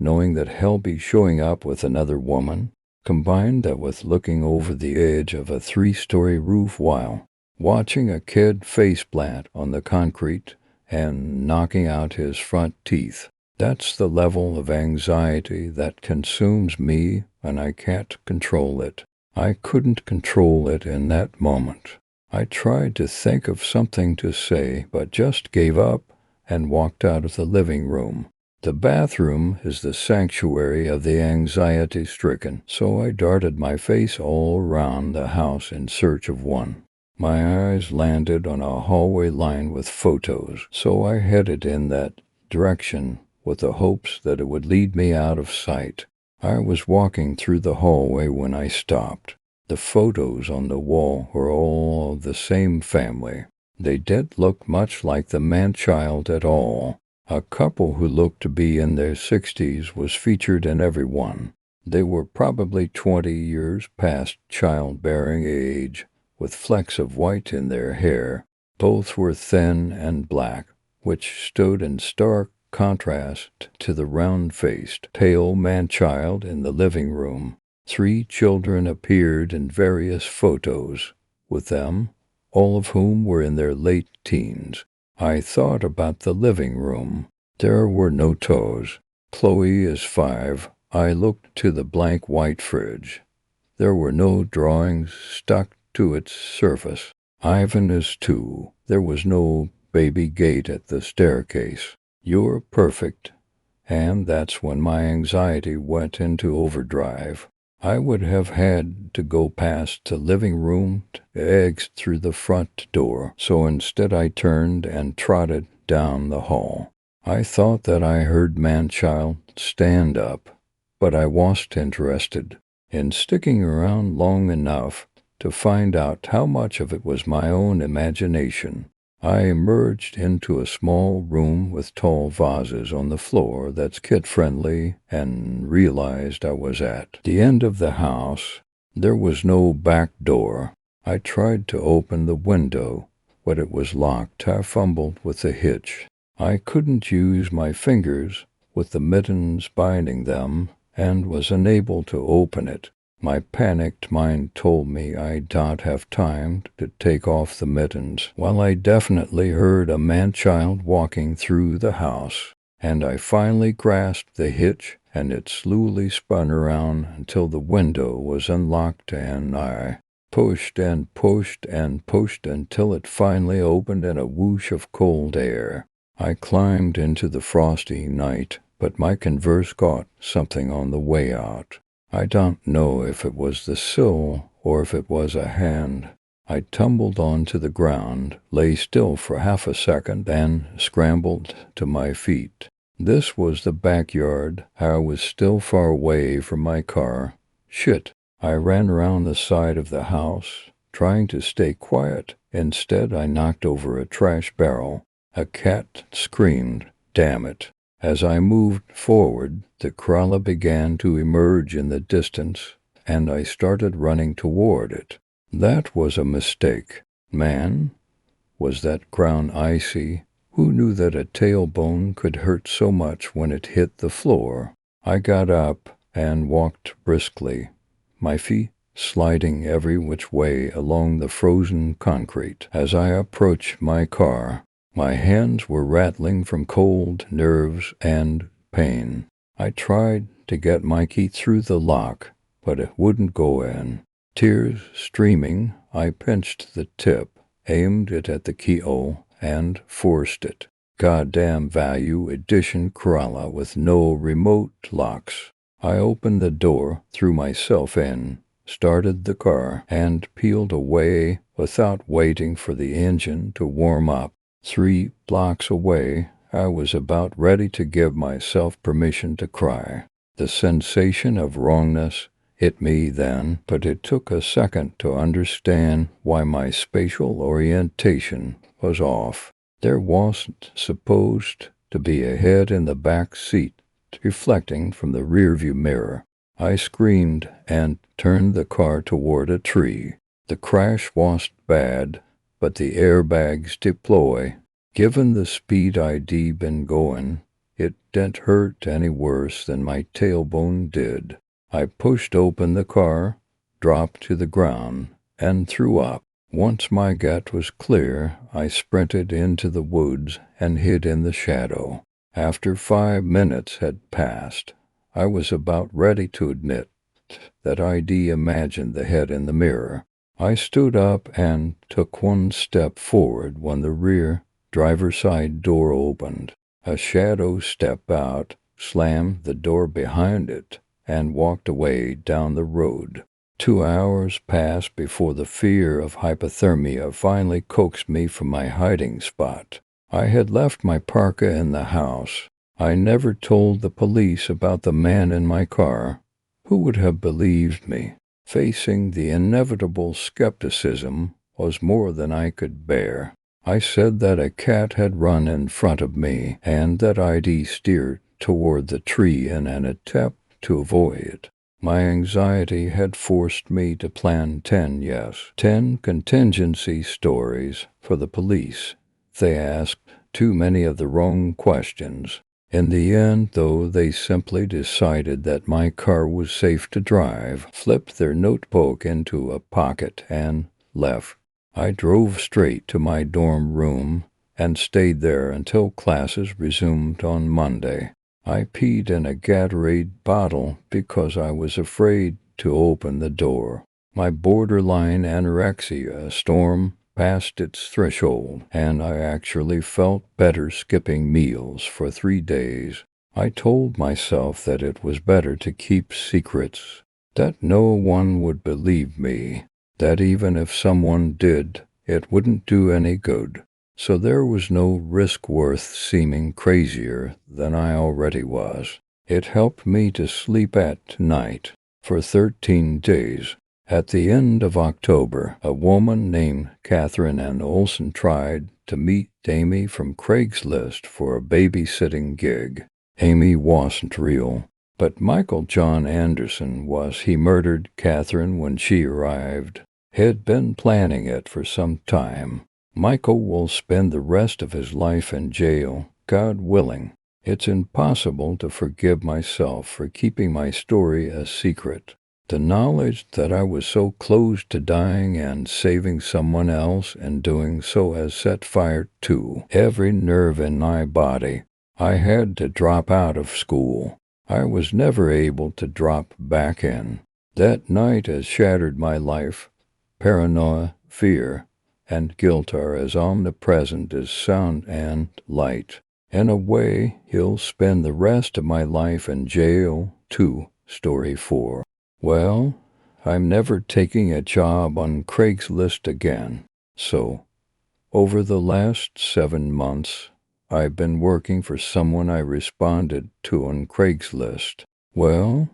A: knowing that he'll be showing up with another woman, combined that with looking over the edge of a 3-story roof while watching a kid faceplant on the concrete and knocking out his front teeth. That's the level of anxiety that consumes me, and I can't control it. I couldn't control it in that moment. I tried to think of something to say, but just gave up and walked out of the living room. The bathroom is the sanctuary of the anxiety-stricken, so I darted my face all around the house in search of one. My eyes landed on a hallway lined with photos, so I headed in that direction with the hopes that it would lead me out of sight. I was walking through the hallway when I stopped. The photos on the wall were all of the same family. They didn't look much like the man-child at all. A couple who looked to be in their 60s was featured in every one. They were probably 20 years past childbearing age, with flecks of white in their hair. Both were thin and black, which stood in stark contrast to the round-faced, pale man-child in the living room. 3 children appeared in various photos with them, all of whom were in their late teens. I thought about the living room. There were no toes. Chloe is 5. I looked to the blank white fridge. There were no drawings stuck to its surface. Ivan is 2. There was no baby gate at the staircase. You're perfect. And that's when my anxiety went into overdrive. I would have had to go past the living room to exit through the front door, so instead I turned and trotted down the hall. I thought that I heard man-child stand up, but I wasn't interested in sticking around long enough to find out how much of it was my own imagination. I emerged into a small room with tall vases on the floor that's kid-friendly and realized I was at the end of the house. There was no back door. I tried to open the window, but it was locked. I fumbled with the hitch. I couldn't use my fingers with the mittens binding them and was unable to open it. My panicked mind told me I'd not have time to take off the mittens, while I definitely heard a man-child walking through the house, and I finally grasped the hitch, and it slowly spun around until the window was unlocked, and I pushed and pushed and pushed until it finally opened in a whoosh of cold air. I climbed into the frosty night, but my Converse caught something on the way out. I don't know if it was the sill or if it was a hand. I tumbled onto the ground, lay still for half a second, and scrambled to my feet. This was the backyard. I was still far away from my car. Shit. I ran around the side of the house, trying to stay quiet. Instead, I knocked over a trash barrel. A cat screamed. Damn it. As I moved forward, the Krala began to emerge in the distance, and I started running toward it. That was a mistake. Man, was that ground icy? Who knew that a tailbone could hurt so much when it hit the floor? I got up and walked briskly, my feet sliding every which way along the frozen concrete. As I approached my car, my hands were rattling from cold nerves and pain. I tried to get my key through the lock, but it wouldn't go in. Tears streaming, I pinched the tip, aimed it at the keyhole, and forced it. Goddamn value edition Corolla with no remote locks. I opened the door, threw myself in, started the car, and peeled away without waiting for the engine to warm up. 3 blocks away, I was about ready to give myself permission to cry. The sensation of wrongness hit me then, but it took a second to understand why my spatial orientation was off. There wasn't supposed to be a head in the back seat, reflecting from the rearview mirror. I screamed and turned the car toward a tree. The crash wasn't bad, but the airbags deploy. Given the speed I'd been going, it didn't hurt any worse than my tailbone did. I pushed open the car, dropped to the ground, and threw up. Once my gut was clear, I sprinted into the woods and hid in the shadow. After 5 minutes had passed, I was about ready to admit that I'd imagined the head in the mirror. I stood up and took one step forward when the rear driver's side door opened. A shadow stepped out, slammed the door behind it, and walked away down the road. 2 hours passed before the fear of hypothermia finally coaxed me from my hiding spot. I had left my parka in the house. I never told the police about the man in my car. Who would have believed me? Facing the inevitable skepticism was more than I could bear. I said that a cat had run in front of me and that I'd steered toward the tree in an attempt to avoid it. My anxiety had forced me to plan 10 contingency stories for the police. They asked too many of the wrong questions. In the end, though, they simply decided that my car was safe to drive, flipped their notebook into a pocket, and left. I drove straight to my dorm room and stayed there until classes resumed on Monday. I peed in a Gatorade bottle because I was afraid to open the door. My borderline anorexia storm passed its threshold, and I actually felt better skipping meals for 3 days. I told myself that it was better to keep secrets, that no one would believe me, that even if someone did, it wouldn't do any good. So there was no risk worth seeming crazier than I already was. It helped me to sleep at night for 13 days. At the end of October, a woman named Catherine Ann Olson tried to meet Amy from Craigslist for a babysitting gig. Amy wasn't real, but Michael John Anderson was. He murdered Catherine when she arrived. He'd been planning it for some time. Michael will spend the rest of his life in jail God willing. It's impossible to forgive myself for keeping my story a secret. The knowledge that I was so close to dying and saving someone else and doing so has set fire to every nerve in my body. I had to drop out of school. I was never able to drop back in. That night has shattered my life. Paranoia, fear, and guilt are as omnipresent as sound and light. In a way, he'll spend the rest of my life in jail, too. Story 4. Well, I'm never taking a job on Craigslist again. So, over the last 7 months, I've been working for someone I responded to on Craigslist. Well,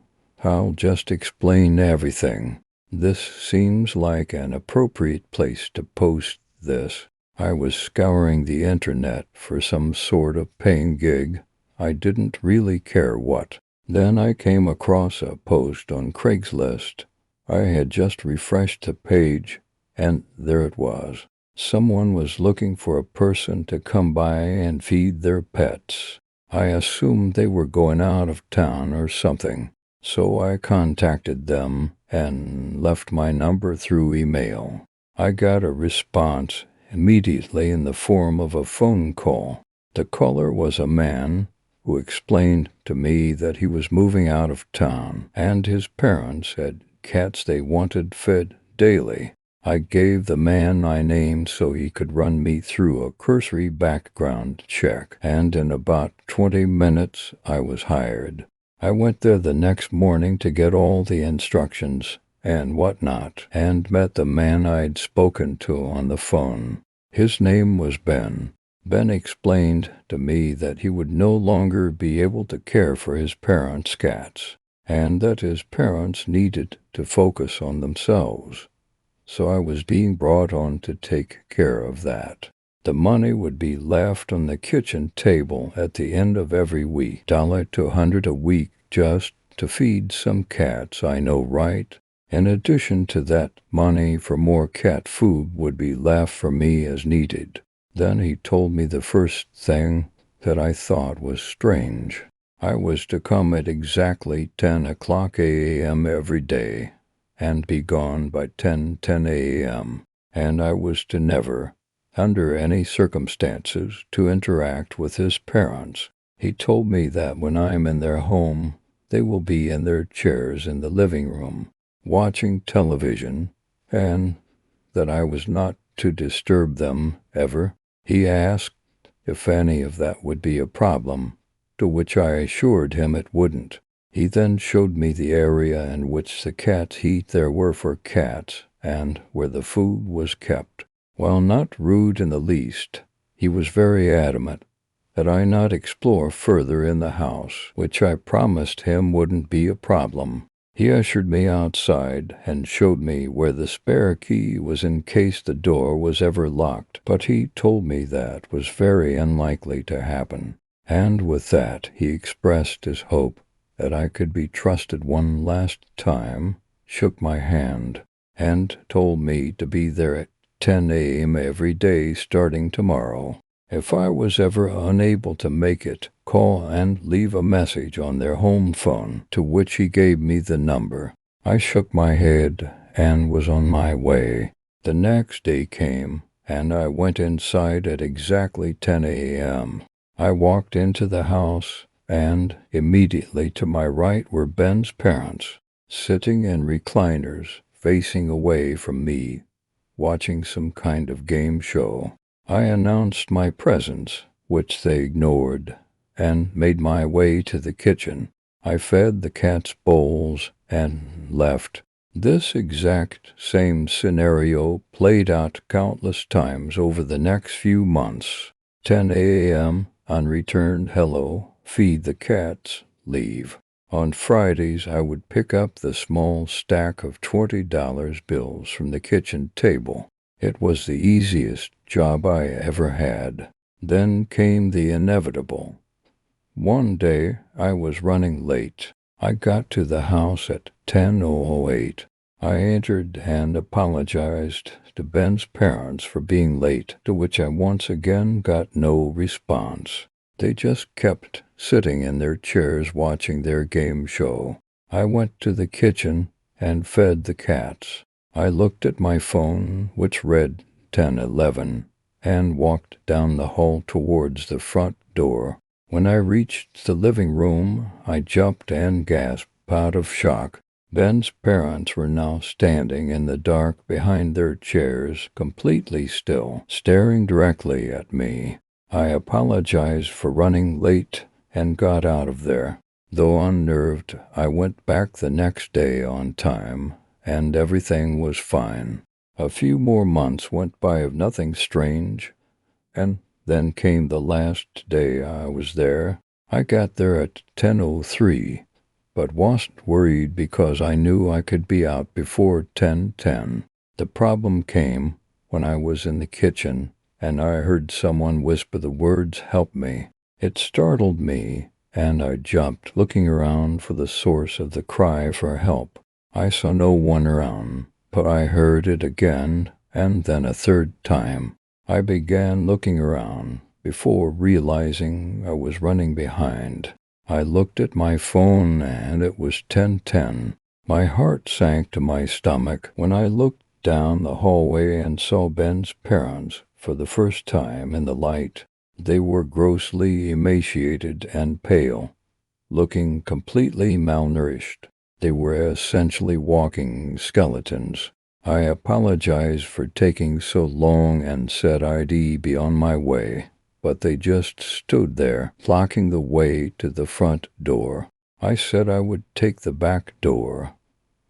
A: I'll just explain everything. This seems like an appropriate place to post this. I was scouring the internet for some sort of paying gig. I didn't really care what. Then I came across a post on Craigslist. I had just refreshed the page, and there it was. Someone was looking for a person to come by and feed their pets. I assumed they were going out of town or something, so I contacted them and left my number through email. I got a response immediately in the form of a phone call. The caller was a man who explained to me that he was moving out of town and his parents had cats they wanted fed daily. I gave the man my name so he could run me through a cursory background check, and in about 20 minutes I was hired. I went there the next morning to get all the instructions and whatnot, and met the man I'd spoken to on the phone. His name was Ben. Ben explained to me that he would no longer be able to care for his parents' cats, and that his parents needed to focus on themselves. So I was being brought on to take care of that. The money would be left on the kitchen table at the end of every week, $1 to $100 a week just to feed some cats, I know, right? In addition to that, money for more cat food would be left for me as needed. Then he told me the first thing that I thought was strange. I was to come at exactly 10 o'clock a.m. every day and be gone by 10 a.m., and I was to never, under any circumstances, to interact with his parents. He told me that when I'm in their home, they will be in their chairs in the living room, watching television, and that I was not to disturb them ever. He asked if any of that would be a problem, to which I assured him it wouldn't. He then showed me the area in which the cats eat there were for cats, and where the food was kept. While not rude in the least, he was very adamant that I not explore further in the house, which I promised him wouldn't be a problem. He ushered me outside and showed me where the spare key was in case the door was ever locked, but he told me that was very unlikely to happen. And with that he expressed his hope that I could be trusted one last time, shook my hand, and told me to be there at 10 a.m. every day starting tomorrow. If I was ever unable to make it, call and leave a message on their home phone, to which he gave me the number. I shook my head and was on my way. The next day came, and I went inside at exactly 10 a.m. I walked into the house, and immediately to my right were Ben's parents, sitting in recliners, facing away from me, watching some kind of game show. I announced my presence, which they ignored, and made my way to the kitchen. I fed the cats bowls and left. This exact same scenario played out countless times over the next few months. 10 a.m., unreturned hello, feed the cats, leave. On Fridays, I would pick up the small stack of $20 bills from the kitchen table. It was the easiest job I ever had. Then came the inevitable. One day, I was running late. I got to the house at 10:08. I entered and apologized to Ben's parents for being late, to which I once again got no response. They just kept sitting in their chairs watching their game show. I went to the kitchen and fed the cats. I looked at my phone, which read 10:11, and walked down the hall towards the front door. When I reached the living room, I jumped and gasped out of shock. Ben's parents were now standing in the dark behind their chairs, completely still, staring directly at me. I apologized for running late and got out of there. Though unnerved, I went back the next day on time, and everything was fine. A few more months went by of nothing strange, and then came the last day I was there. I got there at 10:03, but wasn't worried because I knew I could be out before 10:10. The problem came when I was in the kitchen and I heard someone whisper the words, "Help me." It startled me, and I jumped, looking around for the source of the cry for help. I saw no one around, but I heard it again, and then a third time. I began looking around before realizing I was running behind. I looked at my phone, and it was 10:10. My heart sank to my stomach when I looked down the hallway and saw Ben's parents for the first time in the light. They were grossly emaciated and pale, looking completely malnourished. They were essentially walking skeletons. I apologized for taking so long and said I'd be on my way, but they just stood there, blocking the way to the front door. I said I would take the back door,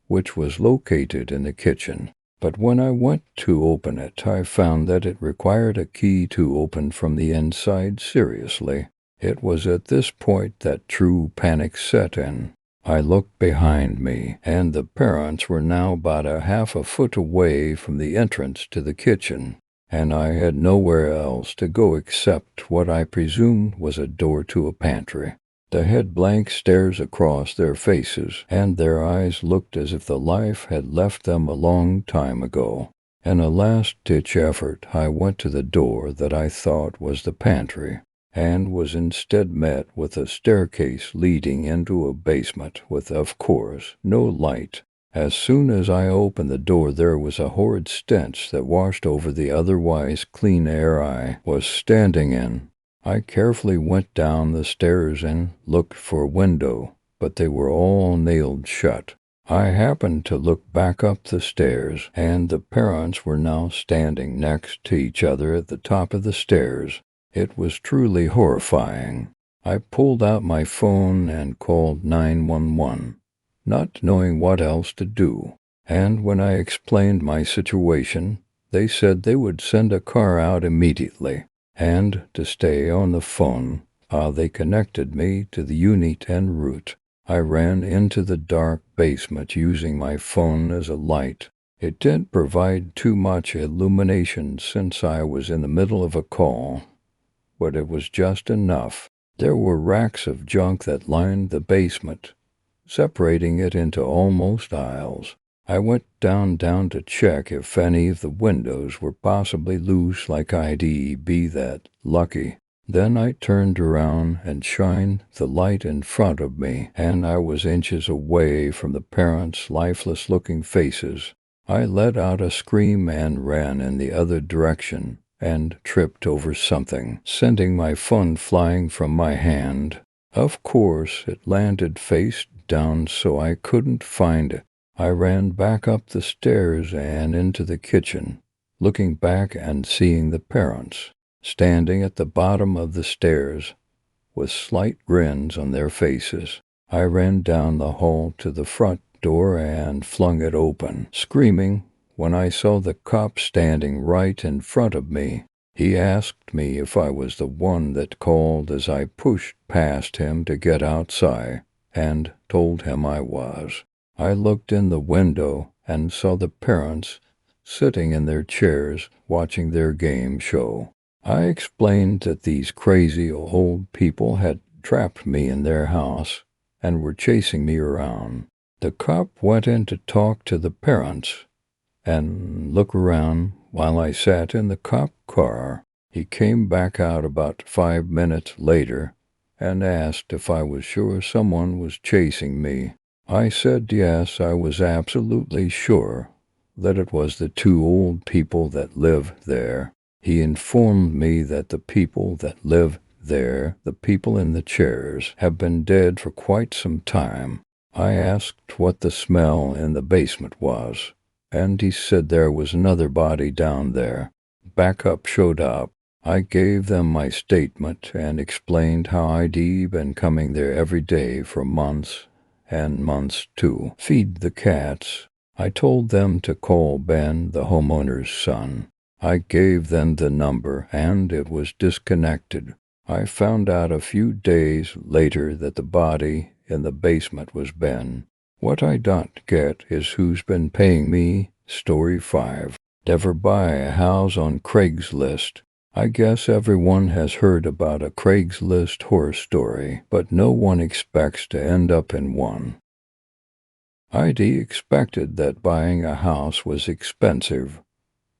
A: which was located in the kitchen. But when I went to open it, I found that it required a key to open from the inside. Seriously. It was at this point that true panic set in. I looked behind me, and the parents were now about a half a foot away from the entrance to the kitchen, and I had nowhere else to go except what I presumed was a door to a pantry. They had blank stares across their faces, and their eyes looked as if the life had left them a long time ago. In a last-ditch effort, I went to the door that I thought was the pantry, and was instead met with a staircase leading into a basement with, of course, no light. As soon as I opened the door, there was a horrid stench that washed over the otherwise clean air I was standing in. I carefully went down the stairs and looked for a window, but they were all nailed shut. I happened to look back up the stairs, and the parents were now standing next to each other at the top of the stairs. It was truly horrifying. I pulled out my phone and called 911, not knowing what else to do. And when I explained my situation, they said they would send a car out immediately. And to stay on the phone, they connected me to the unit en route. I ran into the dark basement using my phone as a light. It didn't provide too much illumination since I was in the middle of a call, but it was just enough. There were racks of junk that lined the basement, separating it into almost aisles. I went down to check if any of the windows were possibly loose like I'd be that lucky. Then I turned around and shined the light in front of me, and I was inches away from the parents' lifeless-looking faces. I let out a scream and ran in the other direction and tripped over something, sending my phone flying from my hand. Of course, it landed face down so I couldn't find it. I ran back up the stairs and into the kitchen, looking back and seeing the parents standing at the bottom of the stairs with slight grins on their faces. I ran down the hall to the front door and flung it open, screaming when I saw the cop standing right in front of me. He asked me if I was the one that called as I pushed past him to get outside, and told him I was. I looked in the window and saw the parents sitting in their chairs watching their game show. I explained that these crazy old people had trapped me in their house and were chasing me around. The cop went in to talk to the parents and look around while I sat in the cop car. He came back out about 5 minutes later and asked if I was sure someone was chasing me. I said yes, I was absolutely sure that it was the two old people that live there. He informed me that the people that live there, the people in the chairs, have been dead for quite some time. I asked what the smell in the basement was, and he said there was another body down there. Backup showed up. I gave them my statement and explained how I'd been coming there every day for months and months to feed the cats. I told them to call Ben, the homeowner's son. I gave them the number, and it was disconnected. I found out a few days later that the body in the basement was Ben. What I don't get is who's been paying me. Story 5. Never buy a house on Craigslist. I guess everyone has heard about a Craigslist horror story, but no one expects to end up in one. I'd expected that buying a house was expensive,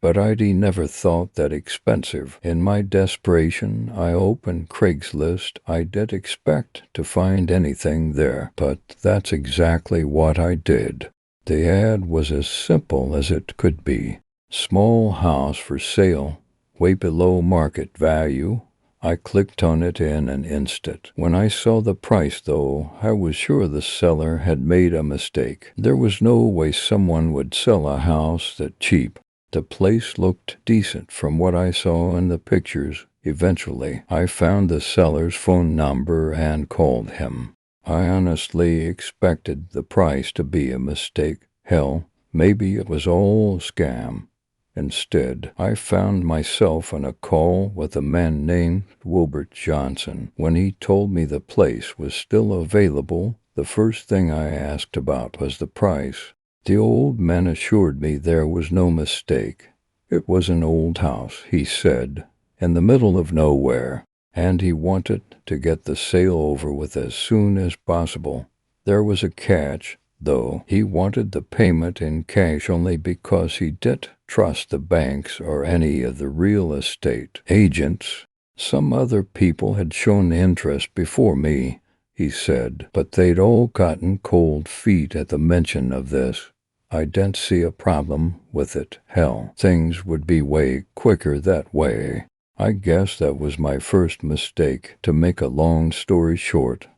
A: but I'd never thought that expensive. In my desperation, I opened Craigslist. I didn't expect to find anything there, but that's exactly what I did. The ad was as simple as it could be. Small house for sale, way below market value. I clicked on it in an instant. When I saw the price, though, I was sure the seller had made a mistake. There was no way someone would sell a house that cheap. The place looked decent from what I saw in the pictures. Eventually, I found the seller's phone number and called him. I honestly expected the price to be a mistake. Hell, maybe it was all a scam. Instead, I found myself on a call with a man named Wilbert Johnson. When he told me the place was still available, the first thing I asked about was the price. The old man assured me there was no mistake. It was an old house, he said, in the middle of nowhere, and he wanted to get the sale over with as soon as possible. There was a catch, though. He wanted the payment in cash only because he didn't trust the banks or any of the real estate agents. Some other people had shown interest before me, he said, but they'd all gotten cold feet at the mention of this. I didn't see a problem with it. Hell, things would be way quicker that way. I guess that was my first mistake. To make a long story short,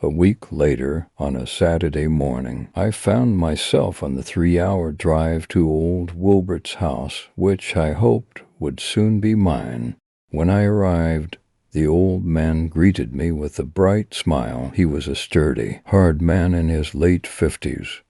A: a week later, on a Saturday morning, I found myself on the 3-hour drive to old Wilbert's house, which I hoped would soon be mine. When I arrived, the old man greeted me with a bright smile. He was a sturdy, hard man in his late 50s,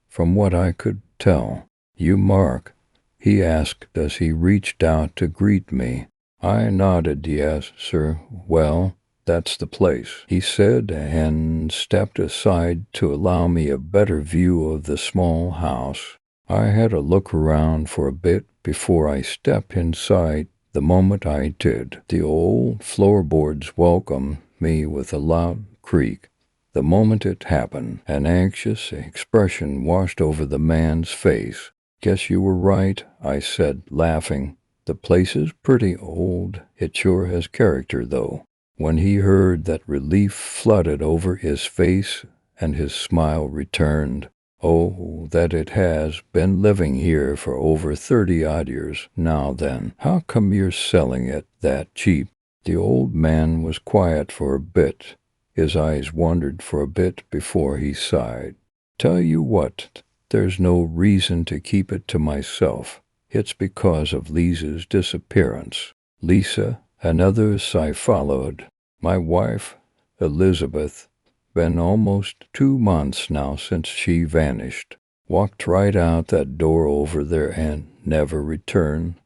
A: from what I could tell. "You Mark?" he asked as he reached out to greet me. I nodded, "Yes, sir." "Well, that's the place," he said, and stepped aside to allow me a better view of the small house. I had to look around for a bit before I stepped inside. The moment I did, the old floorboards welcomed me with a loud creak. The moment it happened, an anxious expression washed over the man's face. "Guess you were right," I said, laughing. "The place is pretty old. It sure has character, though." When he heard that, relief flooded over his face and his smile returned. "Oh, that it has been living here for over 30-odd years. Now then, how come you're selling it that cheap?" The old man was quiet for a bit. His eyes wandered for a bit before he sighed. "Tell you what, there's no reason to keep it to myself. It's because of Lisa's disappearance." Lisa and others I followed. My wife, Elizabeth, been almost 2 months now since she vanished. Walked right out that door over there and never returned.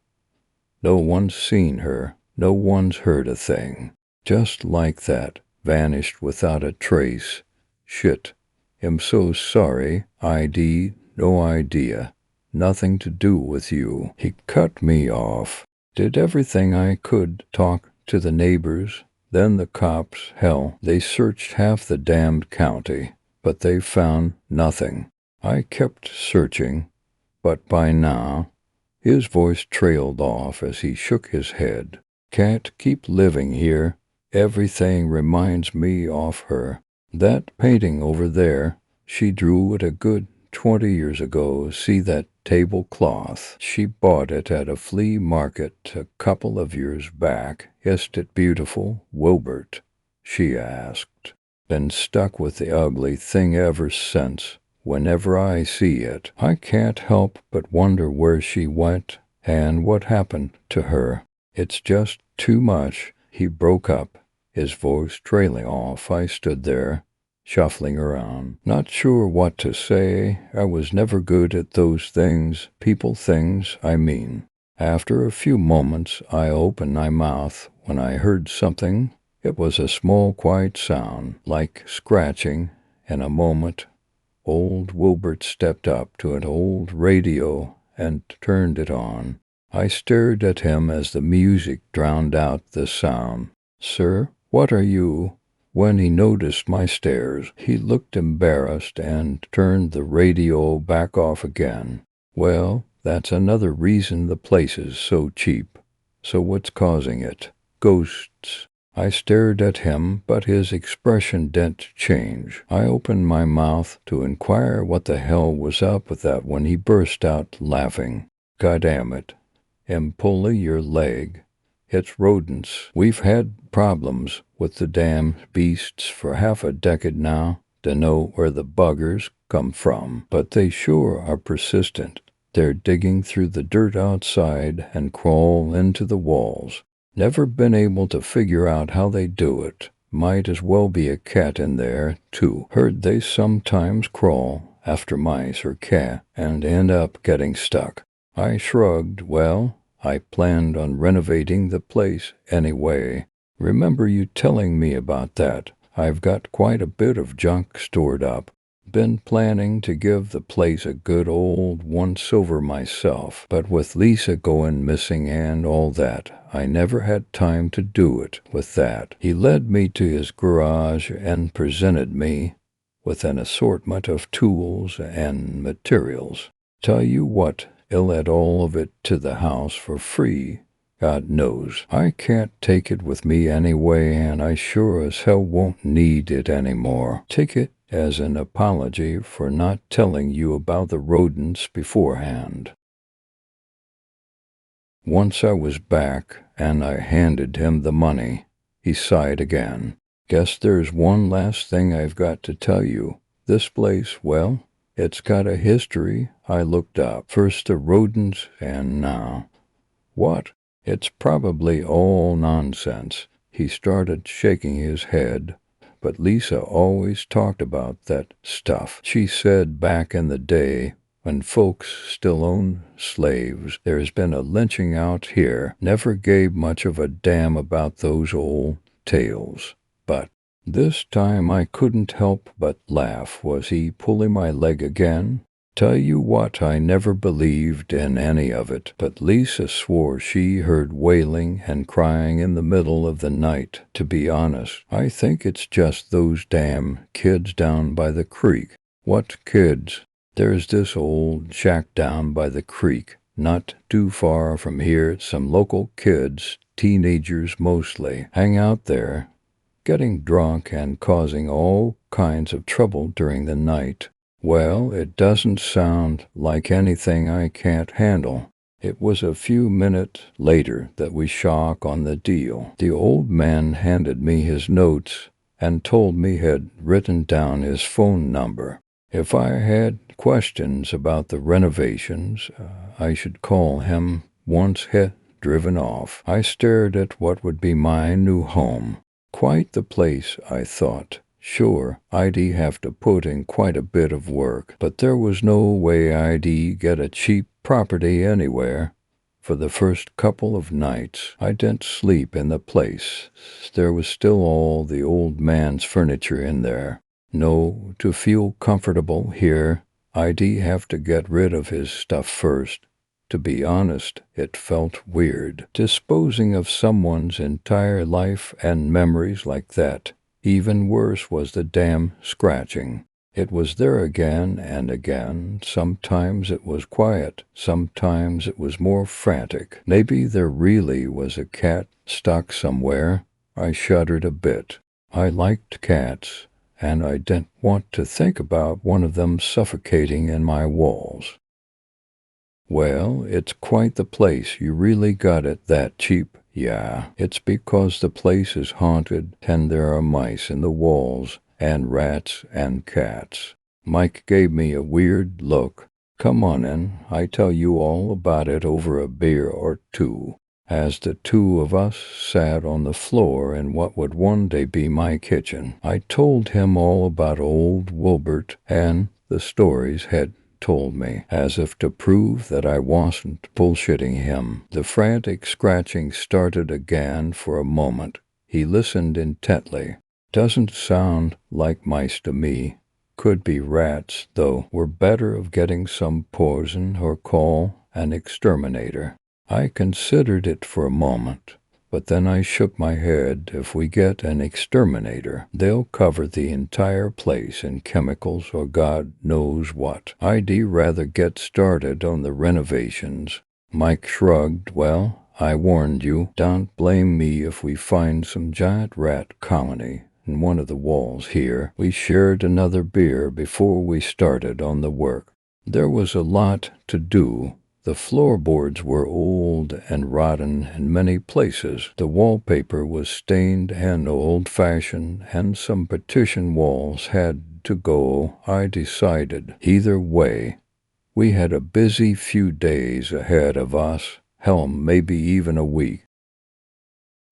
A: No one's seen her. No one's heard a thing. Just like that, vanished without a trace. Shit. I'm so sorry. ID, no idea. Nothing to do with you. He cut me off. Did everything I could, talk to the neighbors, then the cops. Hell, they searched half the damned county, but they found nothing. I kept searching, but by now, his voice trailed off as he shook his head. Can't keep living here. Everything reminds me of her. That painting over there, she drew it a good 20 years ago. See that tablecloth? She bought it at a flea market a couple of years back. Isn't it beautiful, Wilbert? She asked. Been stuck with the ugly thing ever since. Whenever I see it, I can't help but wonder where she went and what happened to her. It's just too much. He broke up, his voice trailing off. I stood there, shuffling around, not sure what to say. I was never good at those things, things, I mean. After a few moments, I opened my mouth when I heard something. It was a small, quiet sound, like scratching. In a moment, old Wilbert stepped up to an old radio and turned it on. I stared at him as the music drowned out the sound. "Sir, what are you?" When he noticed my stares, he looked embarrassed and turned the radio back off again. "Well, that's another reason the place is so cheap. So what's causing it?" "Ghosts." I stared at him, but his expression didn't change. I opened my mouth to inquire what the hell was up with that when he burst out laughing. "Goddamn it. Pull your leg. It's rodents. We've had problems with the damn beasts for half a decade now. Dunno where the buggers come from, but they sure are persistent. They're digging through the dirt outside and crawl into the walls. Never been able to figure out how they do it. Might as well be a cat in there, too. Heard they sometimes crawl after mice or cat and end up getting stuck." I shrugged. "Well, I planned on renovating the place anyway. Remember you telling me about that? I've got quite a bit of junk stored up. Been planning to give the place a good old once-over myself, but with Lisa going missing and all that, I never had time to do it with that." He led me to his garage and presented me with an assortment of tools and materials. "Tell you what, he'll add all of it to the house for free. God knows I can't take it with me anyway, and I sure as hell won't need it anymore. Take it as an apology for not telling you about the rodents beforehand." Once I was back, and I handed him the money. He sighed again. "Guess there's one last thing I've got to tell you. This place, well, it's got a history." I looked up. "First the rodents, and now." "What?" "It's probably all nonsense." He started shaking his head. "But Lisa always talked about that stuff. She said back in the day, when folks still owned slaves, there's been a lynching out here. Never gave much of a damn about those old tales. But this time I couldn't help but laugh. Was he pulling my leg again? Tell you what, I never believed in any of it, but Lisa swore she heard wailing and crying in the middle of the night. To be honest, I think it's just those damn kids down by the creek." "What kids?" "There's this old shack down by the creek, not too far from here. Some local kids, teenagers mostly, hang out there, getting drunk and causing all kinds of trouble during the night." "Well, it doesn't sound like anything I can't handle." It was a few minutes later that we shock on the deal. The old man handed me his notes and told me he'd written down his phone number. If I had questions about the renovations, I should call him once he'd driven off. I stared at what would be my new home. Quite the place, I thought. Sure, I'd have to put in quite a bit of work, but there was no way I'd get a cheap property anywhere. For the first couple of nights, I didn't sleep in the place. There was still all the old man's furniture in there. No, to feel comfortable here, I'd have to get rid of his stuff first. To be honest, it felt weird, disposing of someone's entire life and memories like that. Even worse was the damn scratching. It was there again and again. Sometimes it was quiet, sometimes it was more frantic. Maybe there really was a cat stuck somewhere. I shuddered a bit. I liked cats, and I didn't want to think about one of them suffocating in my walls. Well, it's quite the place. You really got it that cheap. Yeah, it's because the place is haunted and there are mice in the walls and rats and cats. Mike gave me a weird look. Come on in, I tell you all about it over a beer or two. As the two of us sat on the floor in what would one day be my kitchen, I told him all about old Wilbert and the stories had told me, as if to prove that I wasn't bullshitting him. The frantic scratching started again for a moment. He listened intently. Doesn't sound like mice to me. Could be rats, though. We're better of getting some poison or call an exterminator. I considered it for a moment, but then I shook my head. If we get an exterminator, they'll cover the entire place in chemicals or God knows what. I'd rather get started on the renovations. Mike shrugged. Well, I warned you. Don't blame me if we find some giant rat colony in one of the walls here. We shared another beer before we started on the work. There was a lot to do. The floorboards were old and rotten in many places. The wallpaper was stained and old-fashioned, and some partition walls had to go. I decided either way. We had a busy few days ahead of us, hell, maybe even a week.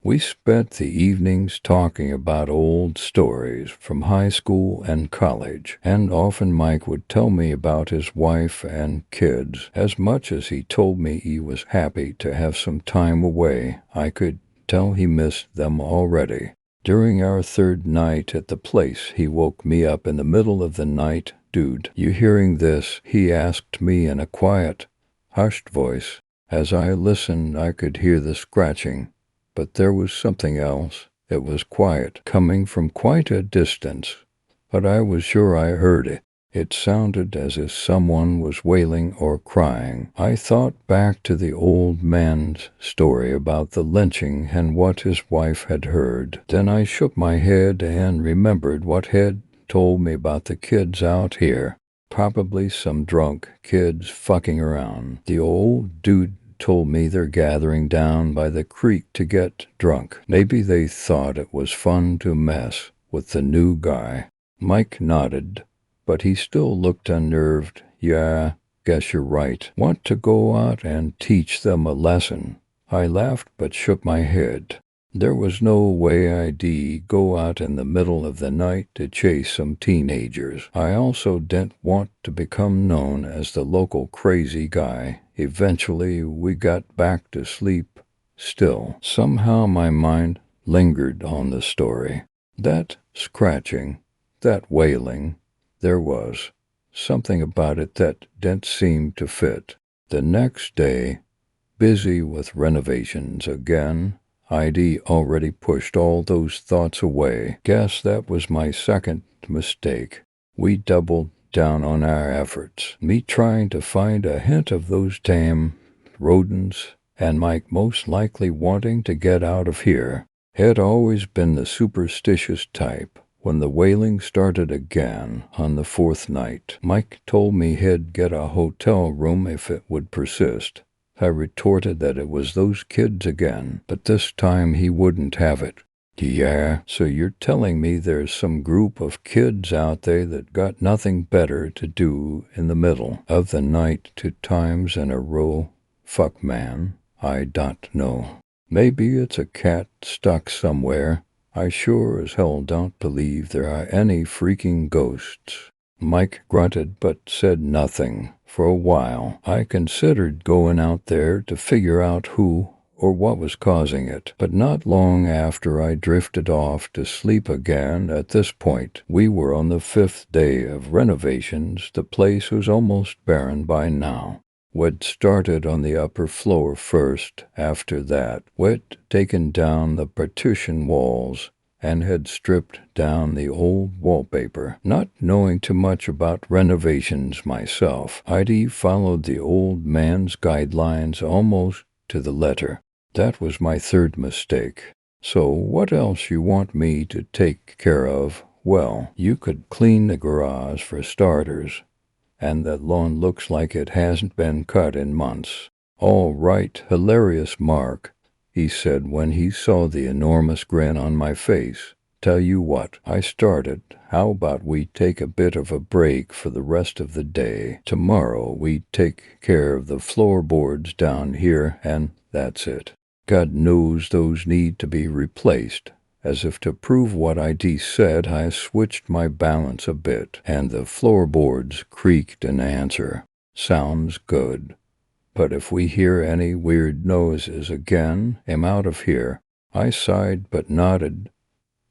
A: We spent the evenings talking about old stories from high school and college, and often Mike would tell me about his wife and kids. As much as he told me he was happy to have some time away, I could tell he missed them already. During our third night at the place, he woke me up in the middle of the night. Dude, you hearing this? He asked me in a quiet, hushed voice. As I listened, I could hear the scratching. But there was something else. It was quiet, coming from quite a distance, but I was sure I heard it. It sounded as if someone was wailing or crying. I thought back to the old man's story about the lynching and what his wife had heard. Then I shook my head and remembered what had told me about the kids out here. Probably some drunk kids fucking around. The old dude told me they're gathering down by the creek to get drunk. Maybe they thought it was fun to mess with the new guy. Mike nodded, but he still looked unnerved. Yeah, guess you're right. Want to go out and teach them a lesson. I laughed but shook my head. There was no way I'd go out in the middle of the night to chase some teenagers. I also didn't want to become known as the local crazy guy. Eventually, we got back to sleep. Still, somehow my mind lingered on the story. That scratching, that wailing, there was something about it that didn't seem to fit. The next day, busy with renovations again, I'd already pushed all those thoughts away. Guess that was my second mistake. We doubled down on our efforts. Me trying to find a hint of those damn rodents, and Mike most likely wanting to get out of here. Had always been the superstitious type. When the wailing started again on the fourth night, Mike told me he'd get a hotel room if it would persist. I retorted that it was those kids again, but this time he wouldn't have it. Yeah, so you're telling me there's some group of kids out there that got nothing better to do in the middle of the night 2 times in a row? Fuck, man, I don't know. Maybe it's a cat stuck somewhere. I sure as hell don't believe there are any freaking ghosts. Mike grunted but said nothing. For a while, I considered going out there to figure out who or what was causing it, but not long after I drifted off to sleep again. At this point, we were on the 5th day of renovations. The place was almost barren by now. We'd started on the upper floor first. After that, we'd taken down the partition walls and had stripped down the old wallpaper. Not knowing too much about renovations myself, Heidi followed the old man's guidelines almost to the letter. That was my third mistake. So what else you want me to take care of? Well, you could clean the garage for starters, and that lawn looks like it hasn't been cut in months. All right, hilarious Mark, he said when he saw the enormous grin on my face. Tell you what, I started. How about we take a bit of a break for the rest of the day? Tomorrow we take care of the floorboards down here, and that's it. God knows those need to be replaced. As if to prove what I said, I switched my balance a bit, and the floorboards creaked in answer. Sounds good. But if we hear any weird noises again, I'm out of here. I sighed but nodded.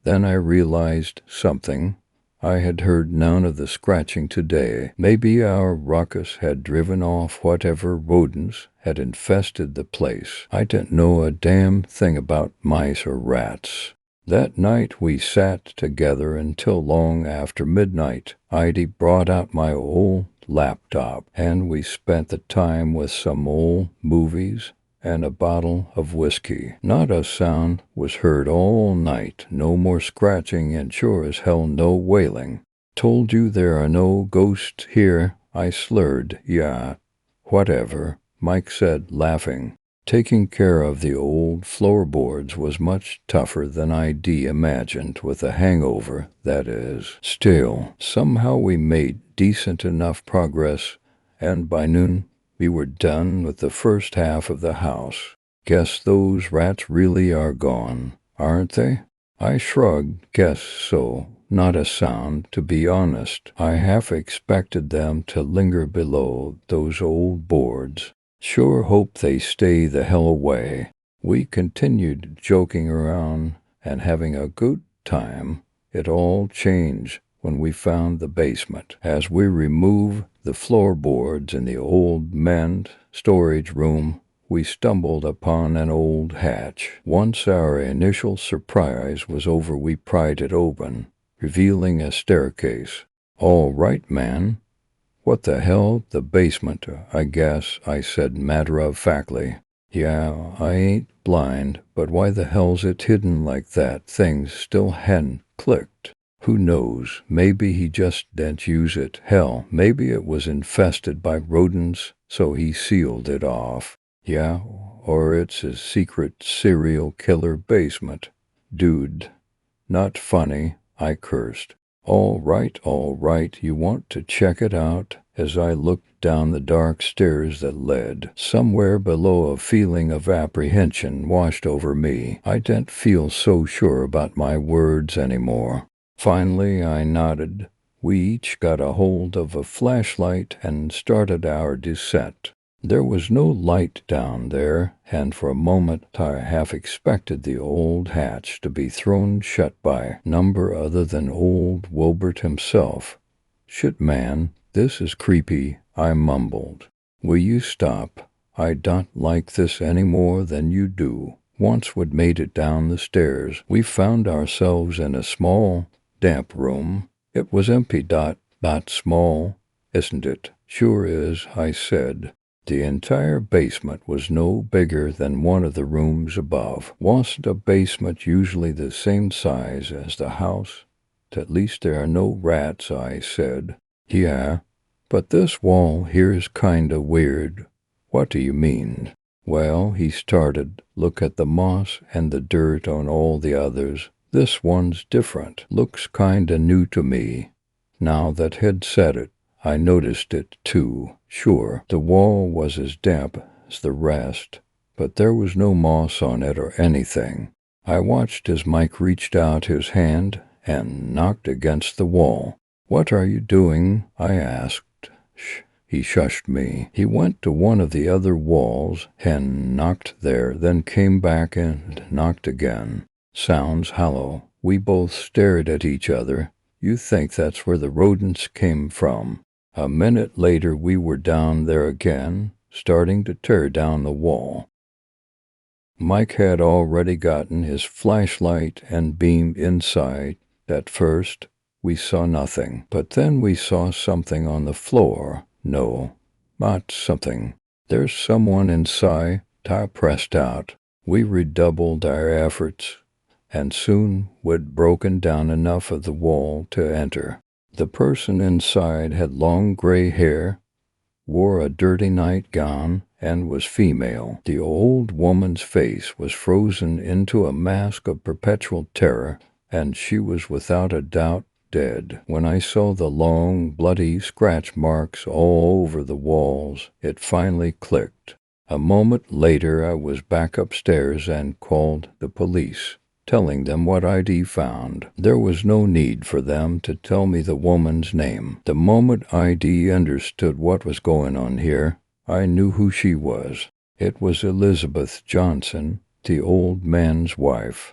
A: Then I realized something. I had heard none of the scratching today. Maybe our ruckus had driven off whatever rodents had infested the place. I didn't know a damn thing about mice or rats. That night we sat together until long after midnight. Heidi brought out my old laptop, and we spent the time with some old movies and a bottle of whiskey. Not a sound was heard all night. No more scratching, and sure as hell no wailing. Told you there are no ghosts here, I slurred. Yeah, whatever, Mike said, laughing. Taking care of the old floorboards was much tougher than I'd imagined, with a hangover, that is. Still, somehow we made decent enough progress, and by noon we were done with the first half of the house. Guess those rats really are gone, aren't they? I shrugged. Guess so. Not a sound, to be honest. I half expected them to linger below those old boards. Sure hope they stay the hell away. We continued joking around and having a good time. It all changed when we found the basement. As we removed the floorboards in the old men's storage room, we stumbled upon an old hatch. Once our initial surprise was over, we pried it open, revealing a staircase. All right, man. What the hell? The basement, I guess, I said matter-of-factly. Yeah, I ain't blind, but why the hell's it hidden like that? Things still hadn't clicked. Who knows? Maybe he just didn't use it. Hell, maybe it was infested by rodents, so he sealed it off. Yeah, or it's his secret serial killer basement. Dude, not funny, I cursed. All right, you want to check it out? As I looked down the dark stairs that led, somewhere below a feeling of apprehension washed over me. I didn't feel so sure about my words anymore. Finally, I nodded. We each got a hold of a flashlight and started our descent. There was no light down there, and for a moment I half expected the old hatch to be thrown shut by number other than old Wilbert himself. Shit, man, this is creepy, I mumbled. Will you stop? I don't like this any more than you do. Once we'd made it down the stairs, we found ourselves in a small, damp room. It was empty. Not small, isn't it? Sure is, I said. The entire basement was no bigger than one of the rooms above. Wasn't a basement usually the same size as the house? At least there are no rats, I said. Yeah, but this wall here's kinda weird. What do you mean? Well, he started. Look at the moss and the dirt on all the others. This one's different. Looks kinda new to me. Now that he'd said it, I noticed it too. Sure, the wall was as damp as the rest, but there was no moss on it or anything. I watched as Mike reached out his hand and knocked against the wall. What are you doing? I asked. Shh. He shushed me. He went to one of the other walls and knocked there, then came back and knocked again. Sounds hollow. We both stared at each other. You think that's where the rodents came from? A minute later we were down there again, starting to tear down the wall. Mike had already gotten his flashlight and beamed inside. At first, we saw nothing, but then we saw something on the floor. No, not something. There's someone inside. Ty pressed out. We redoubled our efforts, and soon we'd broken down enough of the wall to enter. The person inside had long gray hair, wore a dirty nightgown, and was female. The old woman's face was frozen into a mask of perpetual terror, and she was without a doubt dead. When I saw the long, bloody scratch marks all over the walls, it finally clicked. A moment later, I was back upstairs and called the police, telling them what I'd found. There was no need for them to tell me the woman's name. The moment I'd understood what was going on here, I knew who she was. It was Elizabeth Johnson, the old man's wife.